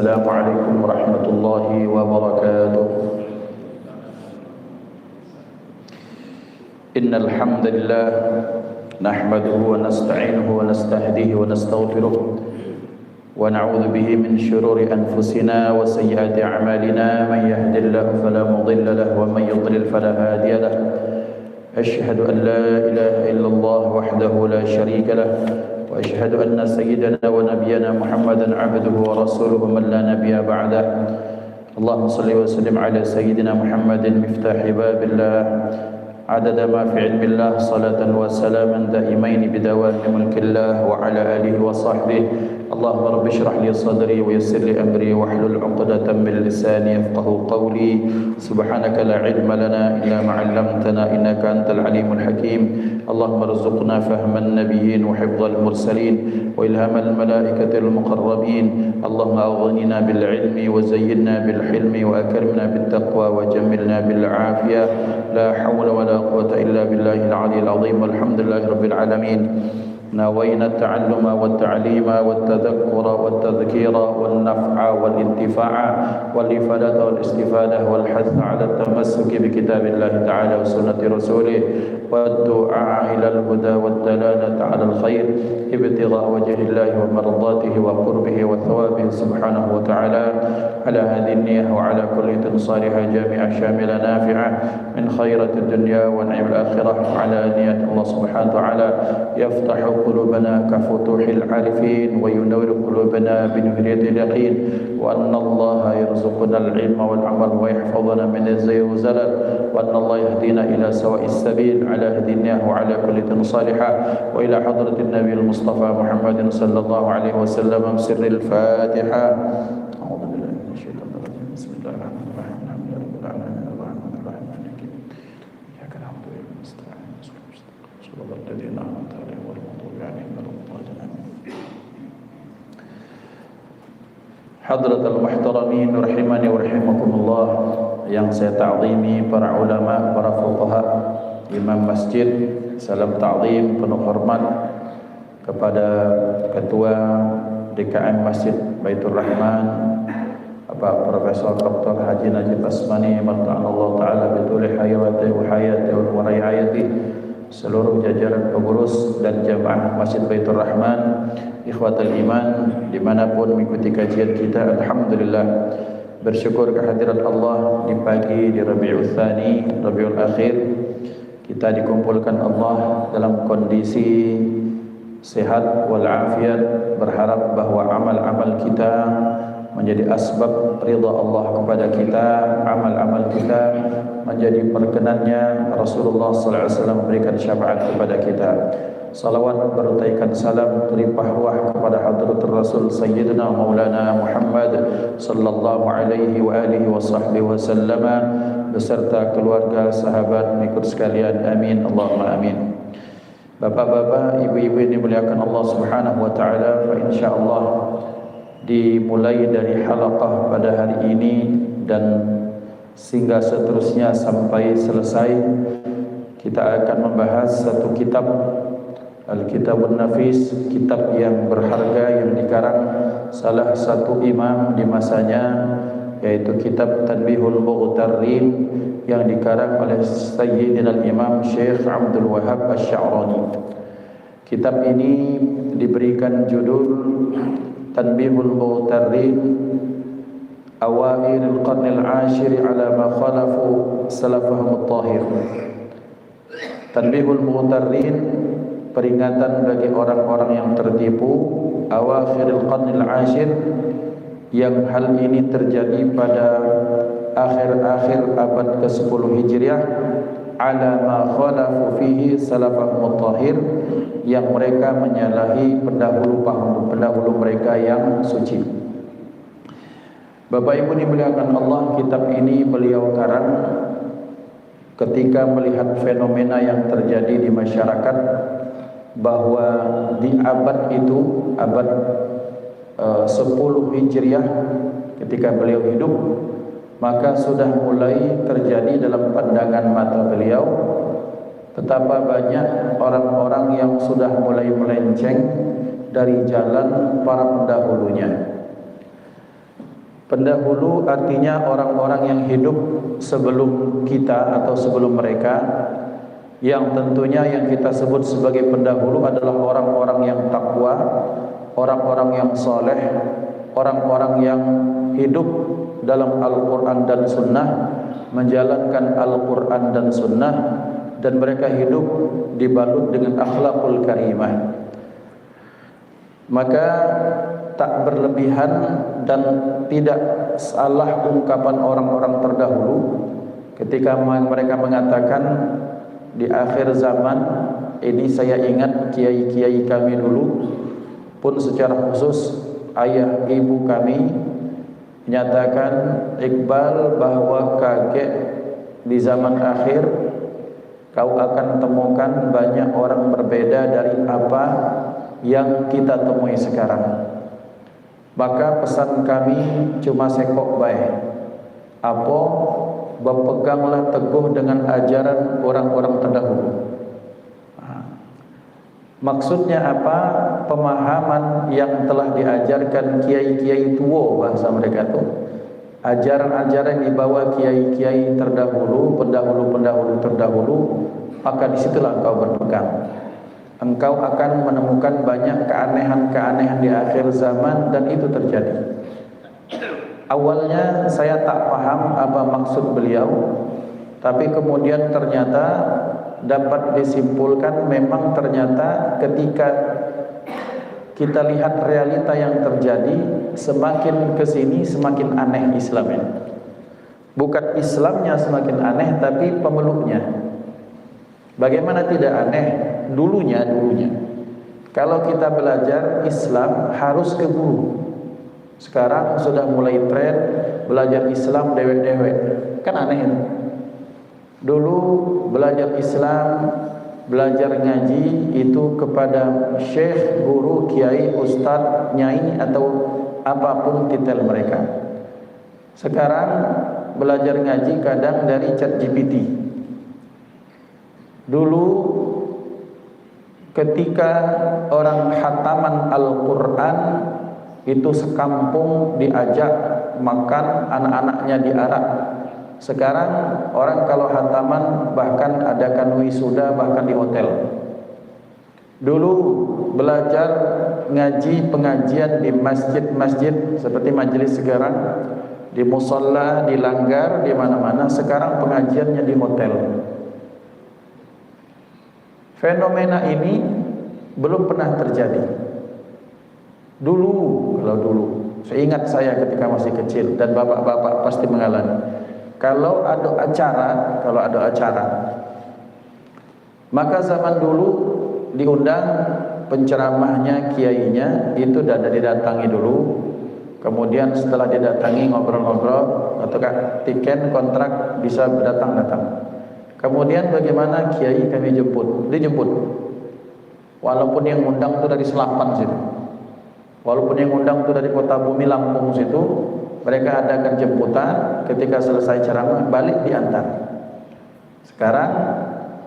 السلام عليكم ورحمة الله وبركاته. إن الحمد لله نحمده ونستعينه ونستهديه ونستغفره ونعوذ به من شرور أنفسنا وسيئات أعمالنا. من يهد الله فلا مضل له ومن يضلل فلا هادي له. أشهد أن لا إله إلا الله وحده لا شريك له وأشهد أن سيدنا ونبينا محمدا عبده ورسوله من لا نبي بعده. اللهم صل وسلم على سيدنا محمد مفتاح باب الله عدد ما في علم الله صلاة وسلاما دائمين بدوام ملك الله وعلى آله وصحبه. اللهم رب اشرح لي صدري ويسر لي أمري واحلل عقدة من لساني يفقهوا قولي. سبحانك لا علم لنا إلا ما علمتنا إنك أنت العليم الحكيم. اللهم ارزقنا فهم النبيين وحفظ المرسلين وإلهام الملائكة المقربين. اللهم أغننا بالعلم وزينا بالحلم وأكرمنا بالتقوى وجملنا بالعافية. لا حول ولا قوة إلا بالله العلي العظيم. والحمد لله رب العالمين. نوينا التعلم والتعليم والتذكر والتذكير والنفع والانتفاع والإفادة والاستفادة والحث على التمسك بكتاب الله تعالى وسنة رسوله والدعاء إلى الهدى والدلالة على الخير ابتغاء وجه الله ومرضاته وقربه وثوابه سبحانه وتعالى. على هذه النية وعلى كل صالحة جامعة شاملة نافعة من خيرة الدنيا ونعيم الآخرة. وعلى نية الله سبحانه وتعالى يفتح قلوبنا كفتوح العارفين وينور قلوبنا بنورية اليقين. وأن الله يرزقنا العلم والعمل ويحفظنا من الزيغ والزلل. وأن الله يهدينا إلى سواء السبيل. على هذه النية وعلى كل صالحة. وإلى حضرة النبي المصطفى محمد صلى الله عليه وسلم بسر الفاتحة. أعوذ بالله من الشيطان الرجيم. بسم الله الرحمن الرحيم. الحمد لله رب العالمين الرحمن الرحيم مالك يوم الدين. إياك نعبد وإياك نستعين صراط الذين أنعمت عليهم غير المغضوب عليهم ولا الضالين آمين. Hadratul muhtaramin rahimani wa rahimakumullah, yang saya ta'zimi para ulama, para fuqaha, imam masjid, salam ta'zim penuh hormat kepada ketua DKM Masjid Baitur Rahman Bapak Profesor Dr. Haji Najib Asmani Allah Ta'ala bituli hayati wa hayati wa rayayati, seluruh jajaran pengurus dan jamaah Masjid Baitur Rahman, ikhwatul iman dimanapun mengikuti kajian kita. Alhamdulillah, bersyukur kehadirat Allah di pagi di Rabiul Tsani, Rabiul Akhir, kita dikumpulkan Allah dalam kondisi sehat walafiat, berharap bahwa amal-amal kita menjadi asbab ridha Allah kepada kita, amal-amal kita menjadi perkenannya Rasulullah sallallahu alaihi wasallam memberikan syafaat kepada kita. Salawat bertaikan salam terlimpah ruah kepada hadratur Rasul Sayyidina Maulana Muhammad sallallahu alaihi wa alihi wa sahbihi wasallam beserta keluarga, sahabat, mengikut sekalian. Amin Allahumma amin. Bapak-bapak, ibu-ibu yang dimuliakan Allah Subhanahu wa taala, fa insyaallah dimulai dari halaqah pada hari ini dan sehingga seterusnya sampai selesai, kita akan membahas satu kitab, Al-Kitabun Nafis, kitab yang berharga yang dikarang salah satu imam di masanya, yaitu kitab Tanbihul Mughtarrin yang dikarang oleh Sayyidina Imam Syekh Abdul Wahab Asy-Sya'rani. Kitab ini diberikan judul Tanbihul Mughtarrin Awail al-Qarn al-Ashir ala ma khalafu salafahum at-tahir. Tanbihul Mughtarrin, peringatan bagi orang-orang yang tertipu, awakhiril qarnil ashir, yang hal ini terjadi pada akhir-akhir abad ke-10 Hijriah, ala ma khalafu fihi salafahum at-tahir, yang mereka menyalahi pendahulu mereka yang suci. Bapak Ibu dimuliakan Allah, kitab ini beliau karang ketika melihat fenomena yang terjadi di masyarakat, bahwa di abad itu, abad 10 Hijriah ketika beliau hidup, maka sudah mulai terjadi dalam pandangan mata beliau betapa banyak orang-orang yang sudah mulai melenceng dari jalan para pendahulunya. Pendahulu artinya orang-orang yang hidup sebelum kita atau sebelum mereka, yang tentunya yang kita sebut sebagai pendahulu adalah orang-orang yang takwa, orang-orang yang soleh, orang-orang yang hidup dalam Al-Quran dan Sunnah, menjalankan Al-Quran dan Sunnah, dan mereka hidup dibalut dengan akhlakul karimah. Maka tak berlebihan dan tidak salah ungkapan orang-orang terdahulu ketika mereka mengatakan di akhir zaman ini. Saya ingat kiai-kiai kami dulu pun secara khusus ayah ibu kami menyatakan, Iqbal, bahwa kakek di zaman akhir kau akan temukan banyak orang berbeda dari apa yang kita temui sekarang. Maka pesan kami cuma sekok baik, apa berpeganglah teguh dengan ajaran orang-orang terdahulu. Maksudnya apa? Pemahaman yang telah diajarkan kiai-kiai tua, bahasa mereka itu, ajaran-ajaran yang dibawa kiai-kiai terdahulu, pendahulu-pendahulu terdahulu, maka disitulah engkau berpegang. Engkau akan menemukan banyak keanehan-keanehan di akhir zaman, dan itu terjadi. Awalnya saya tak paham apa maksud beliau, tapi kemudian ternyata dapat disimpulkan memang ternyata ketika kita lihat realita yang terjadi, semakin kesini semakin aneh Islam ini. Bukan Islamnya semakin aneh, tapi pemeluknya. Bagaimana tidak aneh? Dulunya kalau kita belajar Islam harus ke guru. Sekarang sudah mulai tren belajar Islam dewek-dewek. Kan aneh itu. Dulu belajar Islam, belajar ngaji itu kepada syekh, guru, kiai, ustadz, nyai, atau apapun titel mereka. Sekarang belajar ngaji kadang dari ChatGPT. Dulu ketika orang khataman Al-Quran itu sekampung diajak makan, anak-anaknya diarak. Sekarang orang kalau khataman bahkan adakan wisuda bahkan di hotel. Dulu belajar ngaji pengajian di masjid-masjid seperti majelis sekarang, di musalla, di langgar, di mana-mana. Sekarang pengajiannya di hotel. Fenomena ini belum pernah terjadi. Kalau dulu, saya ingat saya ketika masih kecil, dan bapak-bapak pasti mengalami. Kalau ada acara, maka zaman dulu diundang penceramahnya, kiainya, itu sudah didatangi dulu. Kemudian setelah didatangi ngobrol-ngobrol, atau tiket kontrak bisa datang. Kemudian bagaimana kiai kami dijemput. Walaupun yang undang itu dari Selapan situ, walaupun yang undang itu dari Kota Bumi Lampung situ, mereka adakan jemputan. Ketika selesai ceramah balik diantar. Sekarang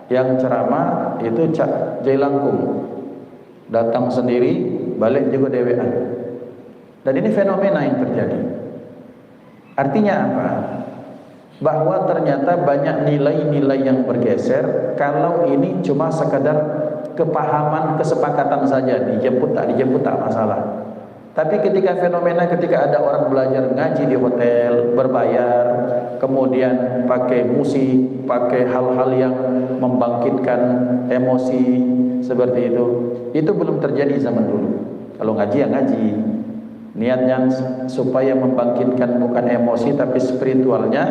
yang ceramah itu Cak Jailangkung, datang sendiri, balik juga dewean. Dan ini fenomena yang terjadi. Artinya apa? Bahwa ternyata banyak nilai-nilai yang bergeser. Kalau ini cuma sekadar kepahaman, kesepakatan saja, dijemput tak masalah. Tapi ketika ada orang belajar ngaji di hotel, berbayar, kemudian pakai musik, pakai hal-hal yang membangkitkan emosi seperti itu belum terjadi zaman dulu. Kalau ngaji ya ngaji, niatnya supaya membangkitkan bukan emosi tapi spiritualnya.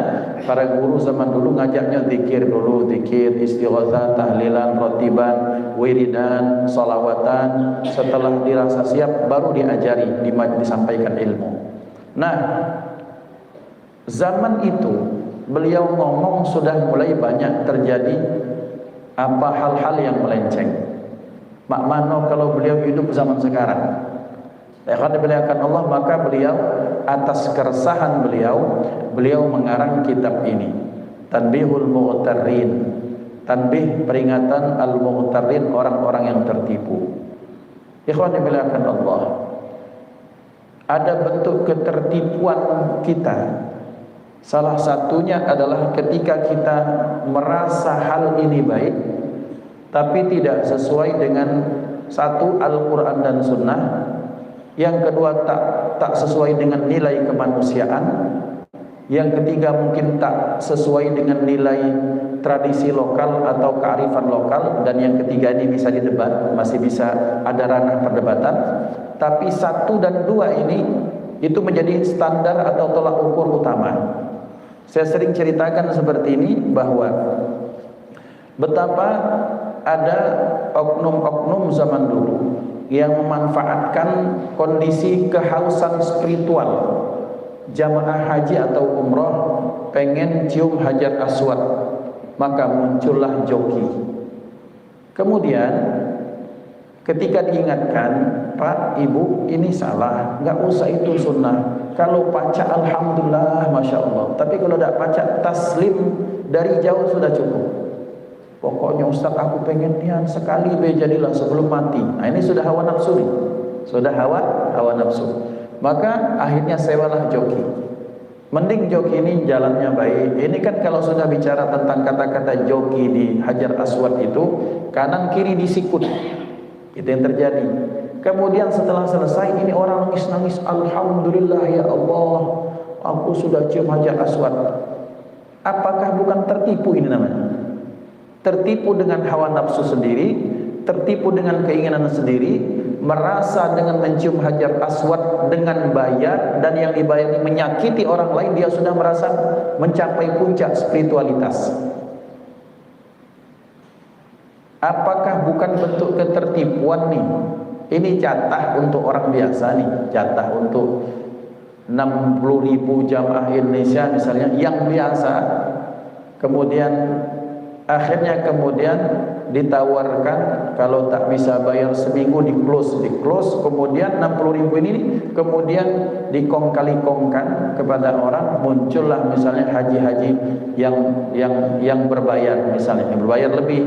Para guru zaman dulu ngajaknya zikir dulu, zikir, istighatsah, tahlilan, rotiban, wiridan, salawatan. Setelah dirasa siap baru diajari, disampaikan ilmu. Nah, zaman itu beliau ngomong sudah mulai banyak terjadi hal-hal yang melenceng. Mak mano kalau beliau hidup zaman sekarang, akan dimuliakan Allah, maka beliau atas keresahan beliau mengarang kitab ini, Tanbihul Mughtarrin, tanbih peringatan al-mughtarrin, orang-orang yang tertipu. Ikhwan dimuliakan Allah, ada bentuk ketertipuan kita. Salah satunya adalah ketika kita merasa hal ini baik, tapi tidak sesuai dengan satu Al-Quran dan Sunnah. Yang kedua tak sesuai dengan nilai kemanusiaan. Yang ketiga mungkin tak sesuai dengan nilai tradisi lokal atau kearifan lokal. Dan yang ketiga ini bisa didebat, masih bisa ada ranah perdebatan. Tapi 1 dan 2 ini itu menjadi standar atau tolak ukur utama. Saya sering ceritakan seperti ini, bahwa betapa ada oknum-oknum zaman dulu yang memanfaatkan kondisi kehausan spiritual jamaah haji atau umroh pengen cium hajar aswad, maka muncullah joki. Kemudian ketika diingatkan, Pak, Ibu, ini salah, nggak usah itu sunnah. Kalau baca alhamdulillah, masya Allah. Tapi kalau tidak baca taslim dari jauh sudah cukup. Pokoknya Ustaz, aku pengen niat sekali jadilah sebelum mati. Nah, ini sudah hawa nafsu nih. Sudah hawa nafsu. Maka akhirnya sewalah joki. Mending joki ini jalannya baik. Ini kan kalau sudah bicara tentang kata-kata joki di Hajar Aswad itu, kanan kiri disikut. Itu yang terjadi. Kemudian setelah selesai, ini orang nangis-nangis, alhamdulillah ya Allah, aku sudah cium Hajar Aswad. Apakah bukan tertipu ini namanya? Tertipu dengan hawa nafsu sendiri, tertipu dengan keinginan sendiri, merasa dengan mencium Hajar Aswad dengan bayar, dan yang dibayar ini menyakiti orang lain, dia sudah merasa mencapai puncak spiritualitas. Apakah bukan bentuk ketertipuan nih? Ini jatah untuk orang biasa nih, jatah untuk 60.000 jamaah Indonesia misalnya yang biasa. Kemudian akhirnya ditawarkan kalau tak bisa bayar seminggu di close. Kemudian 60.000 ini kemudian dikong-kali-kongkan kepada orang, muncullah misalnya haji-haji yang berbayar, misalnya yang berbayar lebih.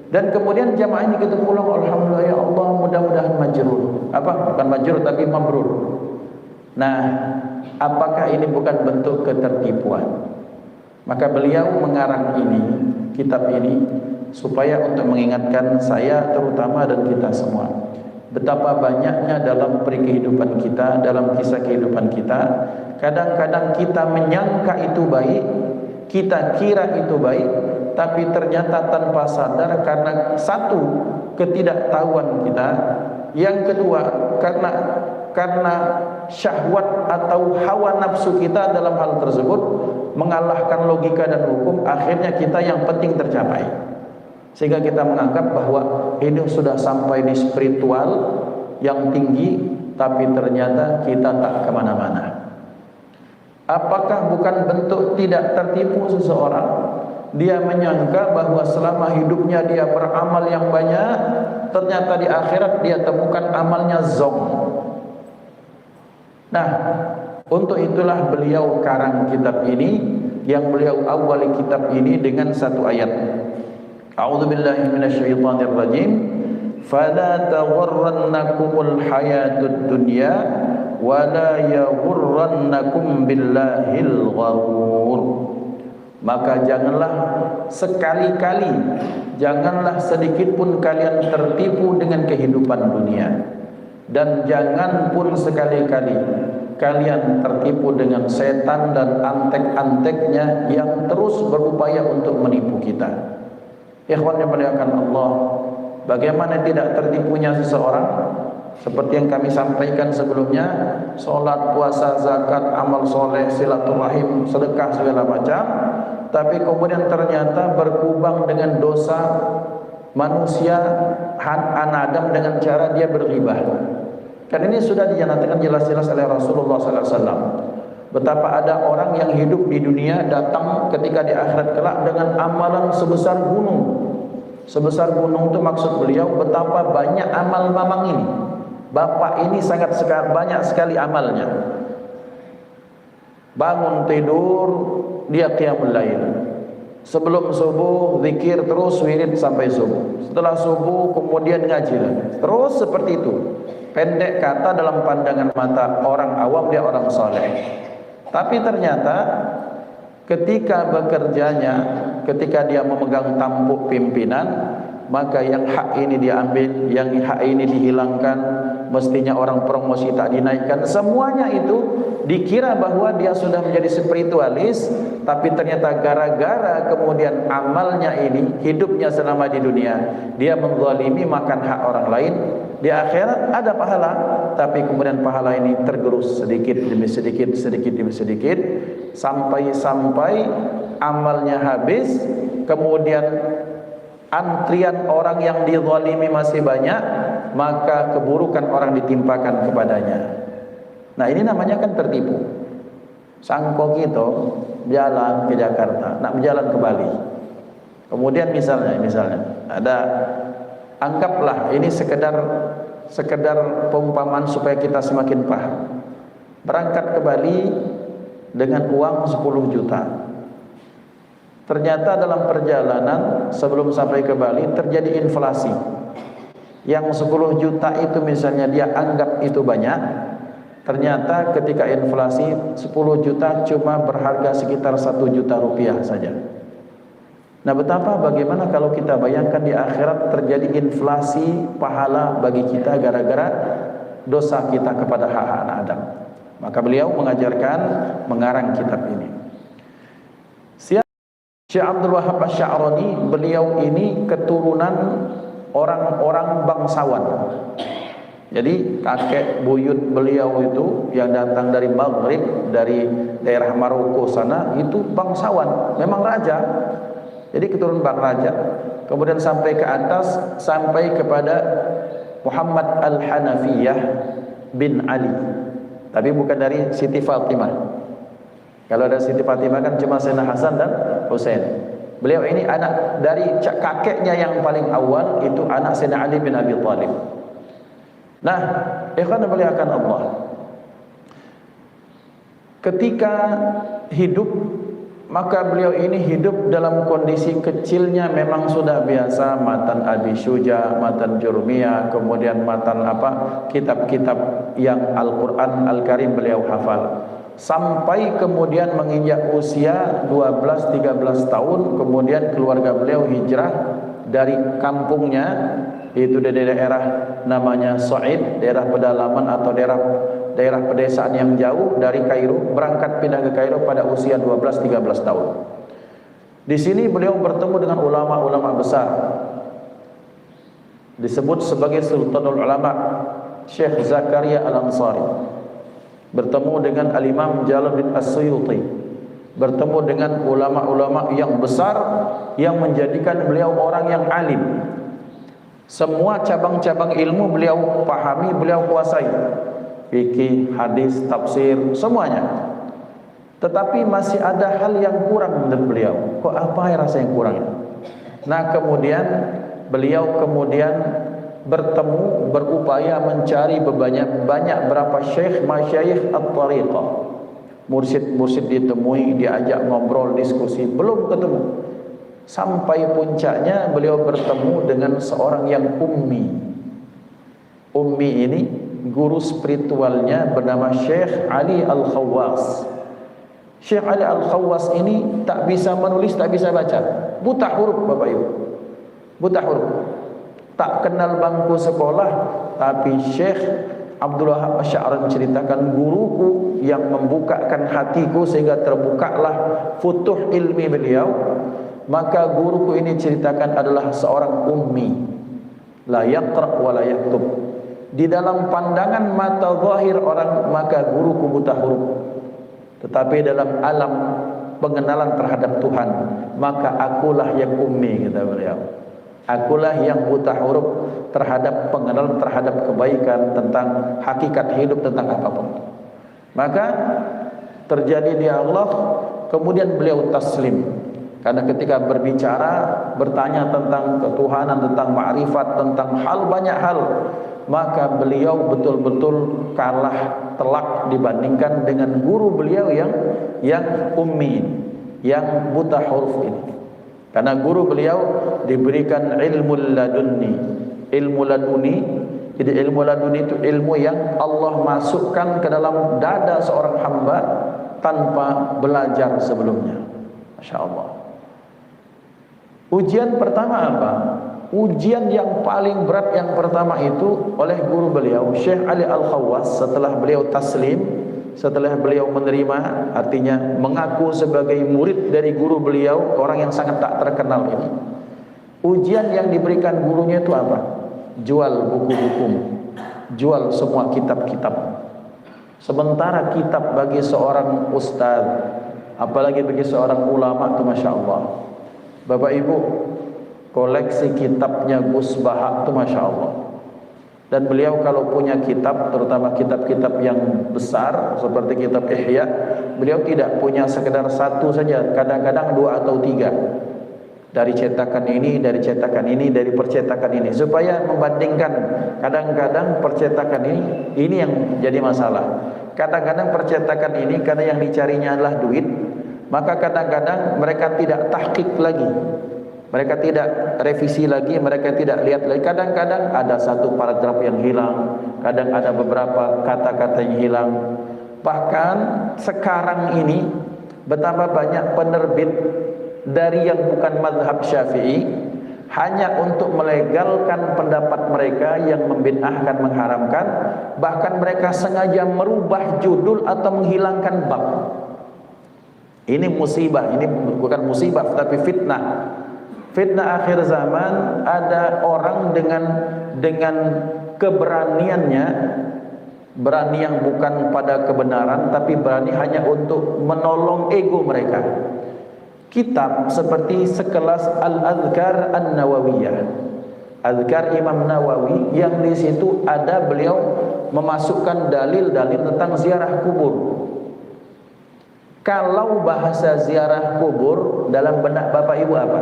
Dan kemudian jamaah ini kita pulang, alhamdulillah ya Allah, mudah-mudahan majrur. Bukan majrur tapi mabrur. Nah, apakah ini bukan bentuk ketertipuan? Maka beliau mengarang ini, kitab ini, supaya untuk mengingatkan saya terutama dan kita semua, betapa banyaknya dalam kehidupan kita, dalam kisah kehidupan kita, kadang-kadang kita menyangka itu baik, kita kira itu baik, tapi ternyata tanpa sadar karena satu, ketidaktahuan kita, yang kedua karena syahwat atau hawa nafsu kita dalam hal tersebut mengalahkan logika dan hukum, akhirnya kita yang penting tercapai, sehingga kita menganggap bahwa ini sudah sampai di spiritual yang tinggi, tapi ternyata kita tak kemana-mana. Apakah bukan bentuk tidak tertipu seseorang? Dia menyangka bahwa selama hidupnya dia beramal yang banyak, ternyata di akhirat dia temukan amalnya zong. Nah, untuk itulah beliau karang kitab ini, yang beliau awali kitab ini dengan satu ayat. A'udzubillahi minasyaitonirrajim. Fala taghurrannakumul hayatud dunya wa la yaghurrannakum billahil gharur. Maka janganlah sekali-kali, janganlah sedikit pun kalian tertipu dengan kehidupan dunia, dan jangan pun sekali-kali kalian tertipu dengan setan dan antek-anteknya yang terus berupaya untuk menipu kita. Ikhwan yang dimuliakan Allah, bagaimana tidak tertipunya seseorang? Seperti yang kami sampaikan sebelumnya, sholat, puasa, zakat, amal soleh, silaturahim, sedekah, segala macam, tapi kemudian ternyata berkubang dengan dosa manusia anak Adam dengan cara dia berghibah. Kan ini sudah dinyatakan jelas-jelas oleh Rasulullah SAW. Betapa ada orang yang hidup di dunia, datang ketika di akhirat kelak dengan amalan sebesar gunung. Sebesar gunung itu maksud beliau betapa banyak amal mamang ini. Bapak ini sangat banyak sekali amalnya. Bangun tidur dia qiyamul lail. Sebelum subuh zikir terus wirid sampai subuh. Setelah subuh kemudian ngaji lagi. Terus seperti itu. pendek kata dalam pandangan mata orang awam dia orang soleh. Tapi ternyata ketika bekerjanya, ketika dia memegang tampuk pimpinan, maka yang hak ini diambil, yang hak ini dihilangkan, mestinya orang promosi tak dinaikkan, semuanya itu dikira bahwa dia sudah menjadi spiritualis, tapi ternyata gara-gara kemudian amalnya ini, hidupnya selama di dunia dia menzalimi, makan hak orang lain, di akhirat ada pahala, tapi kemudian pahala ini tergerus sedikit demi sedikit, sedikit demi sedikit, sampai amalnya habis, kemudian antrian orang yang dizalimi masih banyak, maka keburukan orang ditimpakan kepadanya. Nah, ini namanya kan tertipu. Sangko kita jalan ke Jakarta, nak berjalan ke Bali. Kemudian misalnya ada, anggaplah ini sekedar perumpamaan supaya kita semakin paham. Berangkat ke Bali dengan uang 10 juta. Ternyata dalam perjalanan sebelum sampai ke Bali terjadi inflasi. Yang 10 juta itu misalnya dia anggap itu banyak, ternyata ketika inflasi 10 juta cuma berharga sekitar 1 juta rupiah saja. Nah, bagaimana kalau kita bayangkan di akhirat terjadi inflasi pahala bagi kita gara-gara dosa kita kepada hak-hak anak Adam. Maka beliau mengajarkan mengarang kitab ini. Syekh Abdul Wahab Asy-Sya'rani, beliau ini keturunan orang-orang bangsawan. Jadi kakek buyut beliau itu yang datang dari Maghrib, dari daerah Maroko sana, itu bangsawan, memang raja. Jadi keturunan bang raja. Kemudian sampai ke atas, sampai kepada Muhammad Al-Hanafiyah bin Ali. Tapi bukan dari Siti Fatimah. Kalau ada Siti Fatimah kan cuma Sayyidina Hasan dan Husain. Beliau ini anak dari kakeknya yang paling awal, itu anak Sayyidina Ali bin Abi Thalib. Nah, ikhwan muliakan Allah, ketika hidup, maka beliau ini hidup dalam kondisi kecilnya memang sudah biasa matan Abi Syuja, matan Jurmiyah, kemudian matan kitab-kitab yang Al-Quran Al-Karim beliau hafal. Sampai kemudian menginjak usia 12-13 tahun, kemudian keluarga beliau hijrah dari kampungnya, yaitu dari daerah namanya Sa'id, daerah pedalaman atau daerah pedesaan yang jauh dari Kairo, berangkat pindah ke Kairo pada usia 12-13 tahun. Di sini beliau bertemu dengan ulama-ulama besar, disebut sebagai Sultanul Ulama, Syekh Zakaria Al-Ansari. Bertemu dengan Al-Imam Jalaluddin As-Suyuti, bertemu dengan ulama-ulama yang besar yang menjadikan beliau orang yang alim. Semua cabang-cabang ilmu beliau pahami, beliau kuasai. Fikih, hadis, tafsir, semuanya. Tetapi masih ada hal yang kurang dari beliau. Kok apa yang rasa yang kurang? Nah, kemudian beliau bertemu, berupaya mencari banyak berapa syekh masyayikh at-tariqah. Mursyid ditemui, diajak ngobrol, diskusi, belum ketemu. Sampai puncaknya beliau bertemu dengan seorang yang ummi. Ummi ini guru spiritualnya bernama Syekh Ali Al-Khawwas. Syekh Ali Al-Khawwas ini tak bisa menulis, tak bisa baca, buta huruf Bapak Ibu, buta huruf. Tak kenal bangku sekolah, tapi Syekh Abdul Wahab Asy-Sya'rani menceritakan, guruku yang membukakan hatiku sehingga terbukalah futuh ilmi beliau. Maka guruku ini ceritakan adalah seorang ummi, la yaqra wa la yaktub. Di dalam pandangan mata zahir orang, maka guruku buta huruf, tetapi dalam alam pengenalan terhadap Tuhan, maka akulah yang ummi, kata beliau. Akulah yang buta huruf terhadap pengenalan terhadap kebaikan, tentang hakikat hidup, tentang apapun. Maka terjadi dialog, kemudian beliau taslim. Karena ketika berbicara, bertanya tentang ketuhanan, tentang ma'rifat, tentang banyak hal, maka beliau betul-betul kalah telak dibandingkan dengan guru beliau yang ummi, yang buta huruf ini. Karena guru beliau diberikan ilmu laduni Jadi ilmu laduni itu ilmu yang Allah masukkan ke dalam dada seorang hamba tanpa belajar sebelumnya. Masya Allah. Ujian pertama apa? Ujian yang paling berat yang pertama itu oleh guru beliau Syekh Ali Al-Khawwas, setelah beliau taslim, setelah beliau menerima, artinya mengaku sebagai murid dari guru beliau, orang yang sangat tak terkenal ini. Ujian yang diberikan gurunya itu apa? Jual buku-buku, jual semua kitab-kitab. Sementara kitab bagi seorang ustaz, apalagi bagi seorang ulama itu Masya Allah. Bapak Ibu, koleksi kitabnya Gus Bahak itu Masya Allah. Dan beliau kalau punya kitab, terutama kitab-kitab yang besar seperti kitab Ihya, beliau tidak punya sekedar satu saja, kadang-kadang 2 atau 3. Dari cetakan ini, dari cetakan ini, dari percetakan ini, supaya membandingkan. Kadang-kadang percetakan ini yang jadi masalah. Kadang-kadang percetakan ini karena yang dicarinya adalah duit, maka kadang-kadang mereka tidak tahqiq lagi, mereka tidak revisi lagi, mereka tidak lihat lagi. Kadang-kadang ada satu paragraf yang hilang, kadang ada beberapa kata-kata yang hilang. Bahkan sekarang ini betapa banyak penerbit dari yang bukan mazhab Syafi'i hanya untuk melegalkan pendapat mereka yang membid'ahkan, mengharamkan. Bahkan mereka sengaja merubah judul atau menghilangkan bab. Ini musibah, ini bukan musibah tapi fitnah. Fitnah akhir zaman. Ada orang dengan keberaniannya, berani yang bukan pada kebenaran, tapi berani hanya untuk menolong ego mereka. Kitab seperti sekelas Al-Adhkar An-Nawawiyah, Adhkar Imam Nawawi, yang di situ ada beliau memasukkan dalil-dalil tentang ziarah kubur. Kalau bahasa ziarah kubur dalam benak Bapak Ibu apa?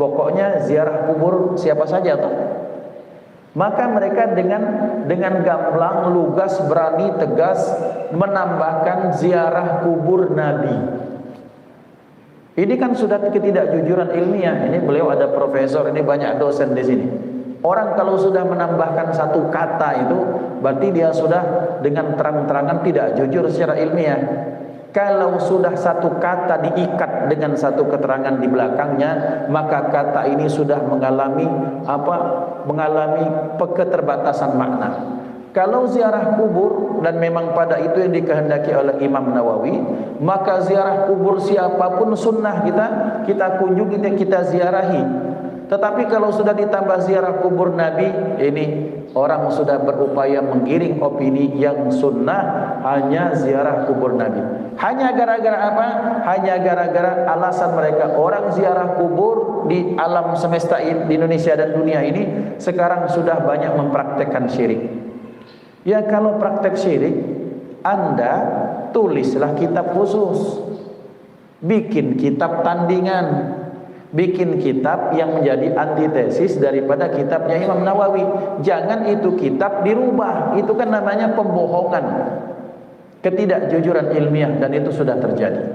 Pokoknya ziarah kubur siapa saja toh. Maka mereka dengan gamblang, lugas, berani, tegas menambahkan ziarah kubur Nabi. Ini kan sudah ketidakjujuran ilmiah. Ini beliau ada profesor, ini banyak dosen di sini. Orang kalau sudah menambahkan satu kata itu, berarti dia sudah dengan terang-terangan tidak jujur secara ilmiah. Kalau sudah satu kata diikat dengan satu keterangan di belakangnya, maka kata ini sudah mengalami keterbatasan makna. Kalau ziarah kubur, dan memang pada itu yang dikehendaki oleh Imam Nawawi, maka ziarah kubur siapapun sunnah kita kunjungi, kita ziarahi. Tetapi kalau sudah ditambah ziarah kubur Nabi, ini orang sudah berupaya menggiring opini yang sunnah hanya ziarah kubur Nabi. Hanya gara-gara apa? Hanya gara-gara alasan mereka, orang ziarah kubur di alam semesta di Indonesia dan dunia ini sekarang sudah banyak mempraktekkan syirik. Ya kalau praktek syirik, Anda tulislah kitab khusus, bikin kitab tandingan, bikin kitab yang menjadi antitesis daripada kitabnya Imam Nawawi. Jangan itu kitab dirubah, itu kan namanya pembohongan, ketidakjujuran ilmiah, dan itu sudah terjadi.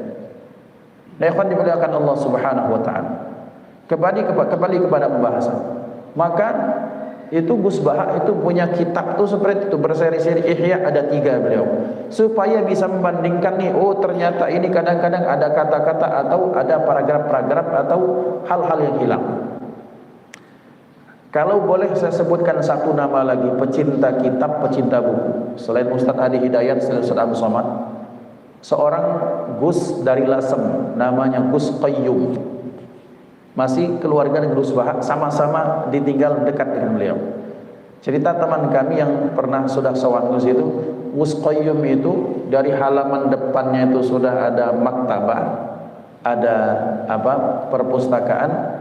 Nah, ikhwan dimuliakan Allah Subhanahu wa taala. Kembali kepada pembahasan. Maka itu Gus Bahak itu punya kitab tuh seperti itu, berseri-seri Ihya, ada 3 beliau, supaya bisa membandingkan nih, oh ternyata ini kadang-kadang ada kata-kata atau ada paragraf-paragraf atau hal-hal yang hilang. Kalau boleh saya sebutkan satu nama lagi, pecinta kitab, pecinta buku, selain Ustadz Adi Hidayat, selain Ustadz Abu Somad, seorang Gus dari Lasem, namanya Gus Qayyum. Masih keluarga dengan Gus Bahak, sama-sama ditinggal dekat dengan beliau. Cerita teman kami yang pernah sudah sowan Gus itu, Gus Qayyum itu dari halaman depannya itu sudah ada maktabah, ada perpustakaan.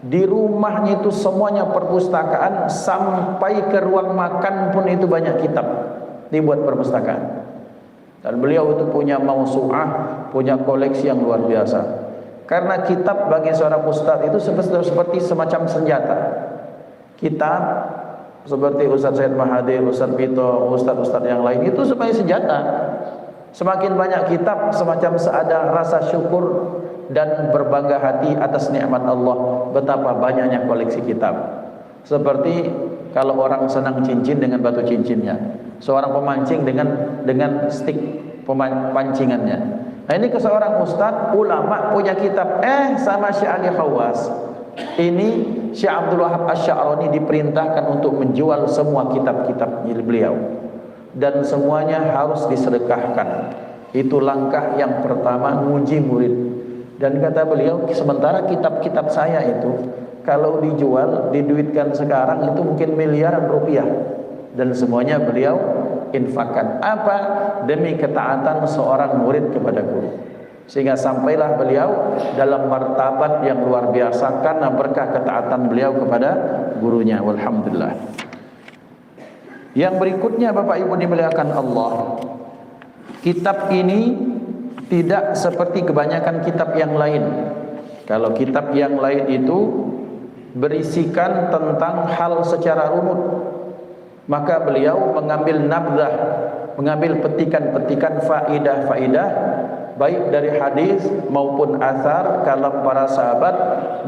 Di rumahnya itu semuanya perpustakaan, sampai ke ruang makan pun itu banyak kitab dibuat perpustakaan. Dan beliau itu punya mausu'ah, punya koleksi yang luar biasa. Karena kitab bagi seorang ustadz itu seperti semacam senjata. Kitab seperti Ustadz Said Mahathir, Ustadz Pito, ustadz-ustadz yang lain itu sebagai senjata. Semakin banyak kitab, semacam seada rasa syukur dan berbangga hati atas nikmat Allah, betapa banyaknya koleksi kitab. Seperti kalau orang senang cincin dengan batu cincinnya, seorang pemancing dengan stick pancingannya. Nah ini ke seorang ustaz ulama punya kitab, sama Syekh Ali Khawas. Ini Syekh Abdul Wahab Asy-Sya'rani diperintahkan untuk menjual semua kitab-kitab beliau dan semuanya harus disedekahkan. Itu langkah yang pertama nguji murid. Dan kata beliau, sementara kitab-kitab saya itu kalau dijual, diduitkan sekarang itu mungkin miliaran rupiah, dan semuanya beliau infakkan. Apa? Demi ketaatan seorang murid kepada guru. Sehingga sampailah beliau dalam martabat yang luar biasa karena berkah ketaatan beliau kepada gurunya. Walhamdulillah. Yang berikutnya Bapak Ibu dimuliakan Allah, kitab ini tidak seperti kebanyakan kitab yang lain. Kalau kitab yang lain itu berisikan tentang hal secara runut, maka beliau mengambil nabdah, mengambil petikan-petikan faidah-faidah baik dari hadis maupun athar kalam para sahabat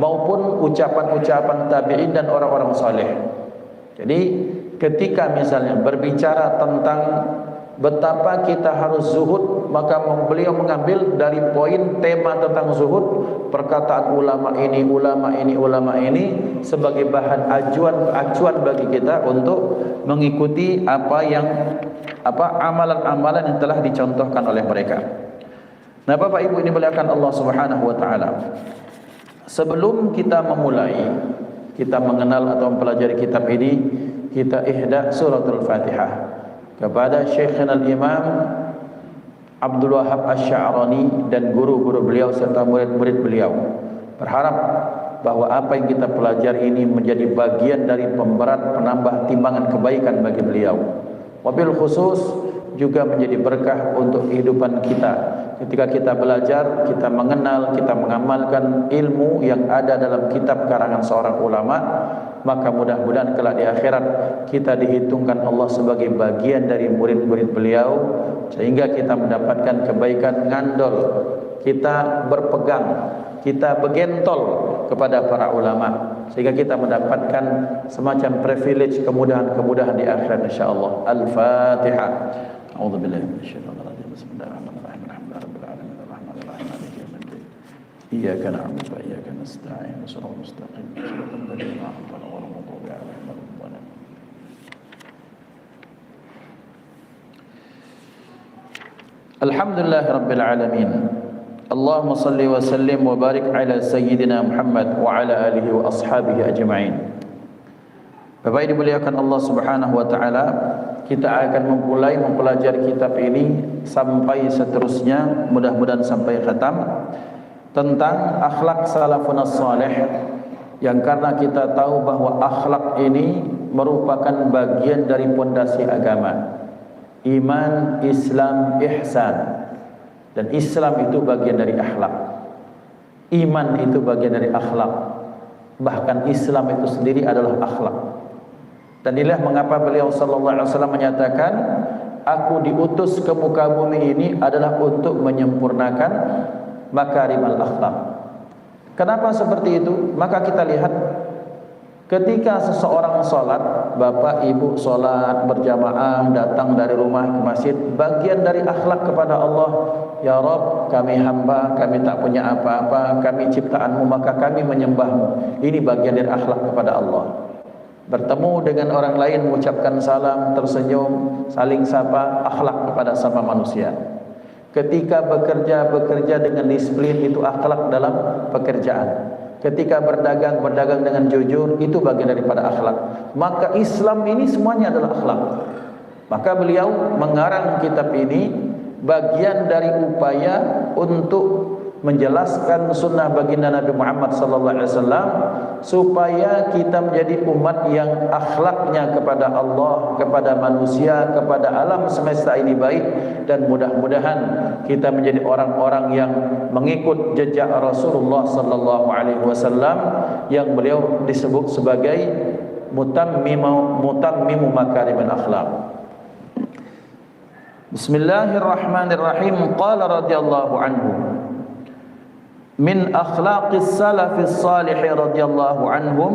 maupun ucapan-ucapan tabi'in dan orang-orang saleh. Jadi ketika misalnya berbicara tentang betapa kita harus zuhud, maka beliau mengambil dari poin tema tentang zuhud, perkataan ulama ini sebagai bahan acuan bagi kita untuk mengikuti amalan-amalan yang telah dicontohkan oleh mereka. Nah, Bapak Ibu ini dimuliakan Allah Subhanahu wa taala. Sebelum kita memulai kita mengenal atau mempelajari kitab ini, kita ihda suratul Fatihah kepada Syekhna al-Imam Abdul Wahab Asy-Sya'rani dan guru-guru beliau serta murid-murid beliau. Berharap bahwa apa yang kita pelajari ini menjadi bagian dari pemberat penambah timbangan kebaikan bagi beliau. Wabil khusus juga menjadi berkah untuk kehidupan kita. Ketika kita belajar, kita mengenal, kita mengamalkan ilmu yang ada dalam kitab karangan seorang ulama, maka mudah-mudahan kelak di akhirat kita dihitungkan Allah sebagai bagian dari murid-murid beliau, sehingga kita mendapatkan kebaikan ngandol, kita berpegang, kita begentol kepada para ulama, sehingga kita mendapatkan semacam privilege, kemudahan-kemudahan di akhirat insyaallah. Al-Fatihah. A'udzubillahi minasyaitonir rajim. Bismillahirrahmanirrahim. Alhamdulillahirabbil alamin arrahmanir rahim maliki yaumiddin. Iyyaka na'budu wa iyyaka nasta'in. Shiratal mustaqim. Shiratal ladzina an'amta 'alaihim ghairil maghdubi 'alaihim waladdallin. Alhamdulillahirabbil alamin. Allahumma salli wa sallim wa barik ala sayyidina Muhammad wa ala alihi wa ashabihi ajma'in. Bapak Ibu dimuliakan Allah Subhanahu wa taala, kita akan memulai mempelajari kitab ini sampai seterusnya, mudah-mudahan sampai khatam, tentang akhlak salafun salih, yang karena kita tahu bahwa akhlak ini merupakan bagian dari pondasi agama. Iman, Islam, ihsan. Dan Islam itu bagian dari akhlak. Iman itu bagian dari akhlak. Bahkan Islam itu sendiri adalah akhlak. Dan inilah mengapa beliau sallallahu alaihi wasallam menyatakan, aku diutus ke muka bumi ini adalah untuk menyempurnakan makarimal akhlak. Kenapa seperti itu? Maka kita lihat ketika seseorang sholat, bapak ibu sholat berjamaah, datang dari rumah ke masjid, bagian dari akhlak kepada Allah. Ya Rabb, kami hamba, kami tak punya apa-apa, kami ciptaanmu, maka kami menyembahmu. Ini bagian dari akhlak kepada Allah. Bertemu dengan orang lain, mengucapkan salam, tersenyum, saling sapa, akhlak kepada sama manusia. Ketika bekerja dengan disiplin, itu akhlak dalam pekerjaan. Ketika berdagang dengan jujur, itu bagian daripada akhlak. Maka Islam ini semuanya adalah akhlak. Maka beliau mengarang kitab ini bagian dari upaya untuk menjelaskan sunnah baginda Nabi Muhammad SAW, supaya kita menjadi umat yang akhlaknya kepada Allah, kepada manusia, kepada alam semesta ini baik, dan mudah-mudahan kita menjadi orang-orang yang mengikut jejak Rasulullah SAW yang beliau disebut sebagai mutammimu makarimul akhlak. Bismillahirrahmanirrahim. Qala radhiyallahu anhu, min akhlaqis salafis salih radhiyallahu anhum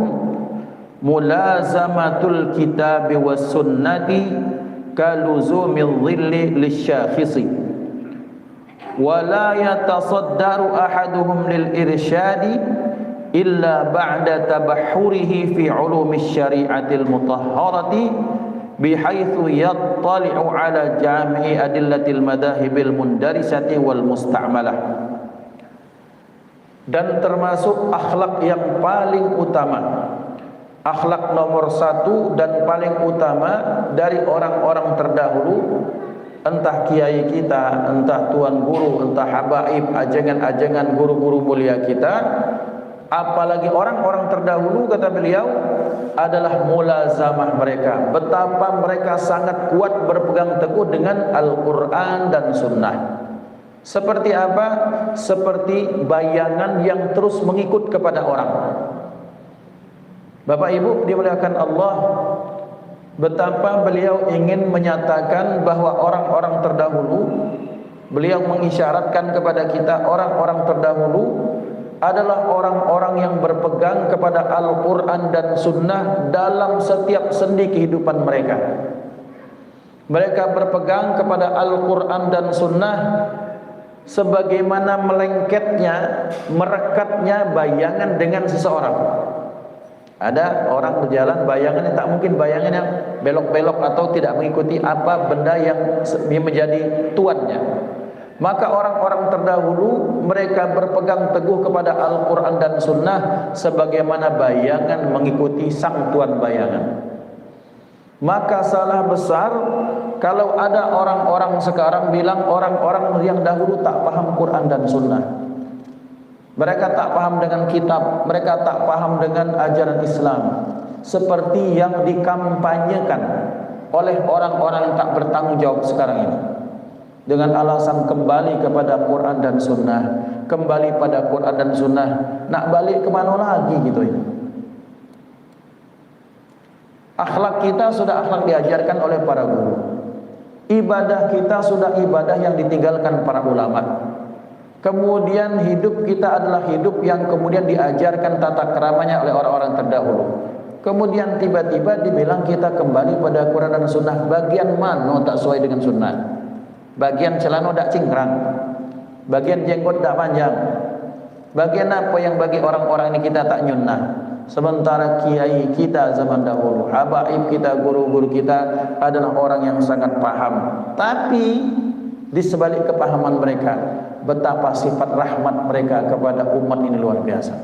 mulazamatul kitabi was sunnati kaluzumil dhilli lisyakhisi wa la yatasaddaru ahaduhum lil irsyadi illa ba'da tabahhurihi fi ulumis syari'atil mutahharati bihaitsu yattali'u ala jami'i adillatil madahibil mundarisati wal musta'malah. Dan termasuk akhlak yang paling utama, akhlak nomor satu dan paling utama dari orang-orang terdahulu, entah kiai kita, entah tuan guru, entah habaib, ajengan-ajengan guru-guru mulia kita, apalagi orang-orang terdahulu, kata beliau, adalah mulazamah mereka, betapa mereka sangat kuat berpegang teguh dengan Al-Quran dan Sunnah. Seperti apa? Seperti bayangan yang terus mengikut kepada orang. Bapak Ibu dimuliakan Allah, betapa beliau ingin menyatakan bahwa orang-orang terdahulu, beliau mengisyaratkan kepada kita orang-orang terdahulu adalah orang-orang yang berpegang kepada Al-Quran dan Sunnah dalam setiap sendi kehidupan mereka. Mereka berpegang kepada Al-Quran dan Sunnah sebagaimana melengketnya, merekatnya bayangan dengan seseorang. Ada orang berjalan, bayangannya tak mungkin bayangannya belok-belok atau tidak mengikuti apa benda yang menjadi tuannya. Maka orang-orang terdahulu mereka berpegang teguh kepada Al-Quran dan Sunnah sebagaimana bayangan mengikuti sang tuan bayangan. Maka salah besar kalau ada orang-orang sekarang bilang orang-orang yang dahulu tak paham Quran dan Sunnah. Mereka tak paham dengan kitab, mereka tak paham dengan ajaran Islam, seperti yang dikampanyekan oleh orang-orang yang tak bertanggung jawab sekarang ini, dengan alasan kembali kepada Quran dan Sunnah, kembali pada Quran dan Sunnah. Nak balik ke mana lagi gitu ini? Akhlak kita sudah akhlak diajarkan oleh para guru. Ibadah kita sudah ibadah yang ditinggalkan para ulama. Kemudian hidup kita adalah hidup yang kemudian diajarkan tata keramanya oleh orang-orang terdahulu. Kemudian tiba-tiba dibilang kita kembali pada Quran dan Sunnah. Bagian mana tak sesuai dengan Sunnah? Bagian celana tak cingkrang, bagian jenggot tak panjang, bagian apa yang bagi orang-orang ini kita tak nyunnah. Sementara kiai kita zaman dahulu, habaib kita, guru-guru kita adalah orang yang sangat paham. Tapi di sebalik kepahaman mereka, betapa sifat rahmat mereka kepada umat ini luar biasa.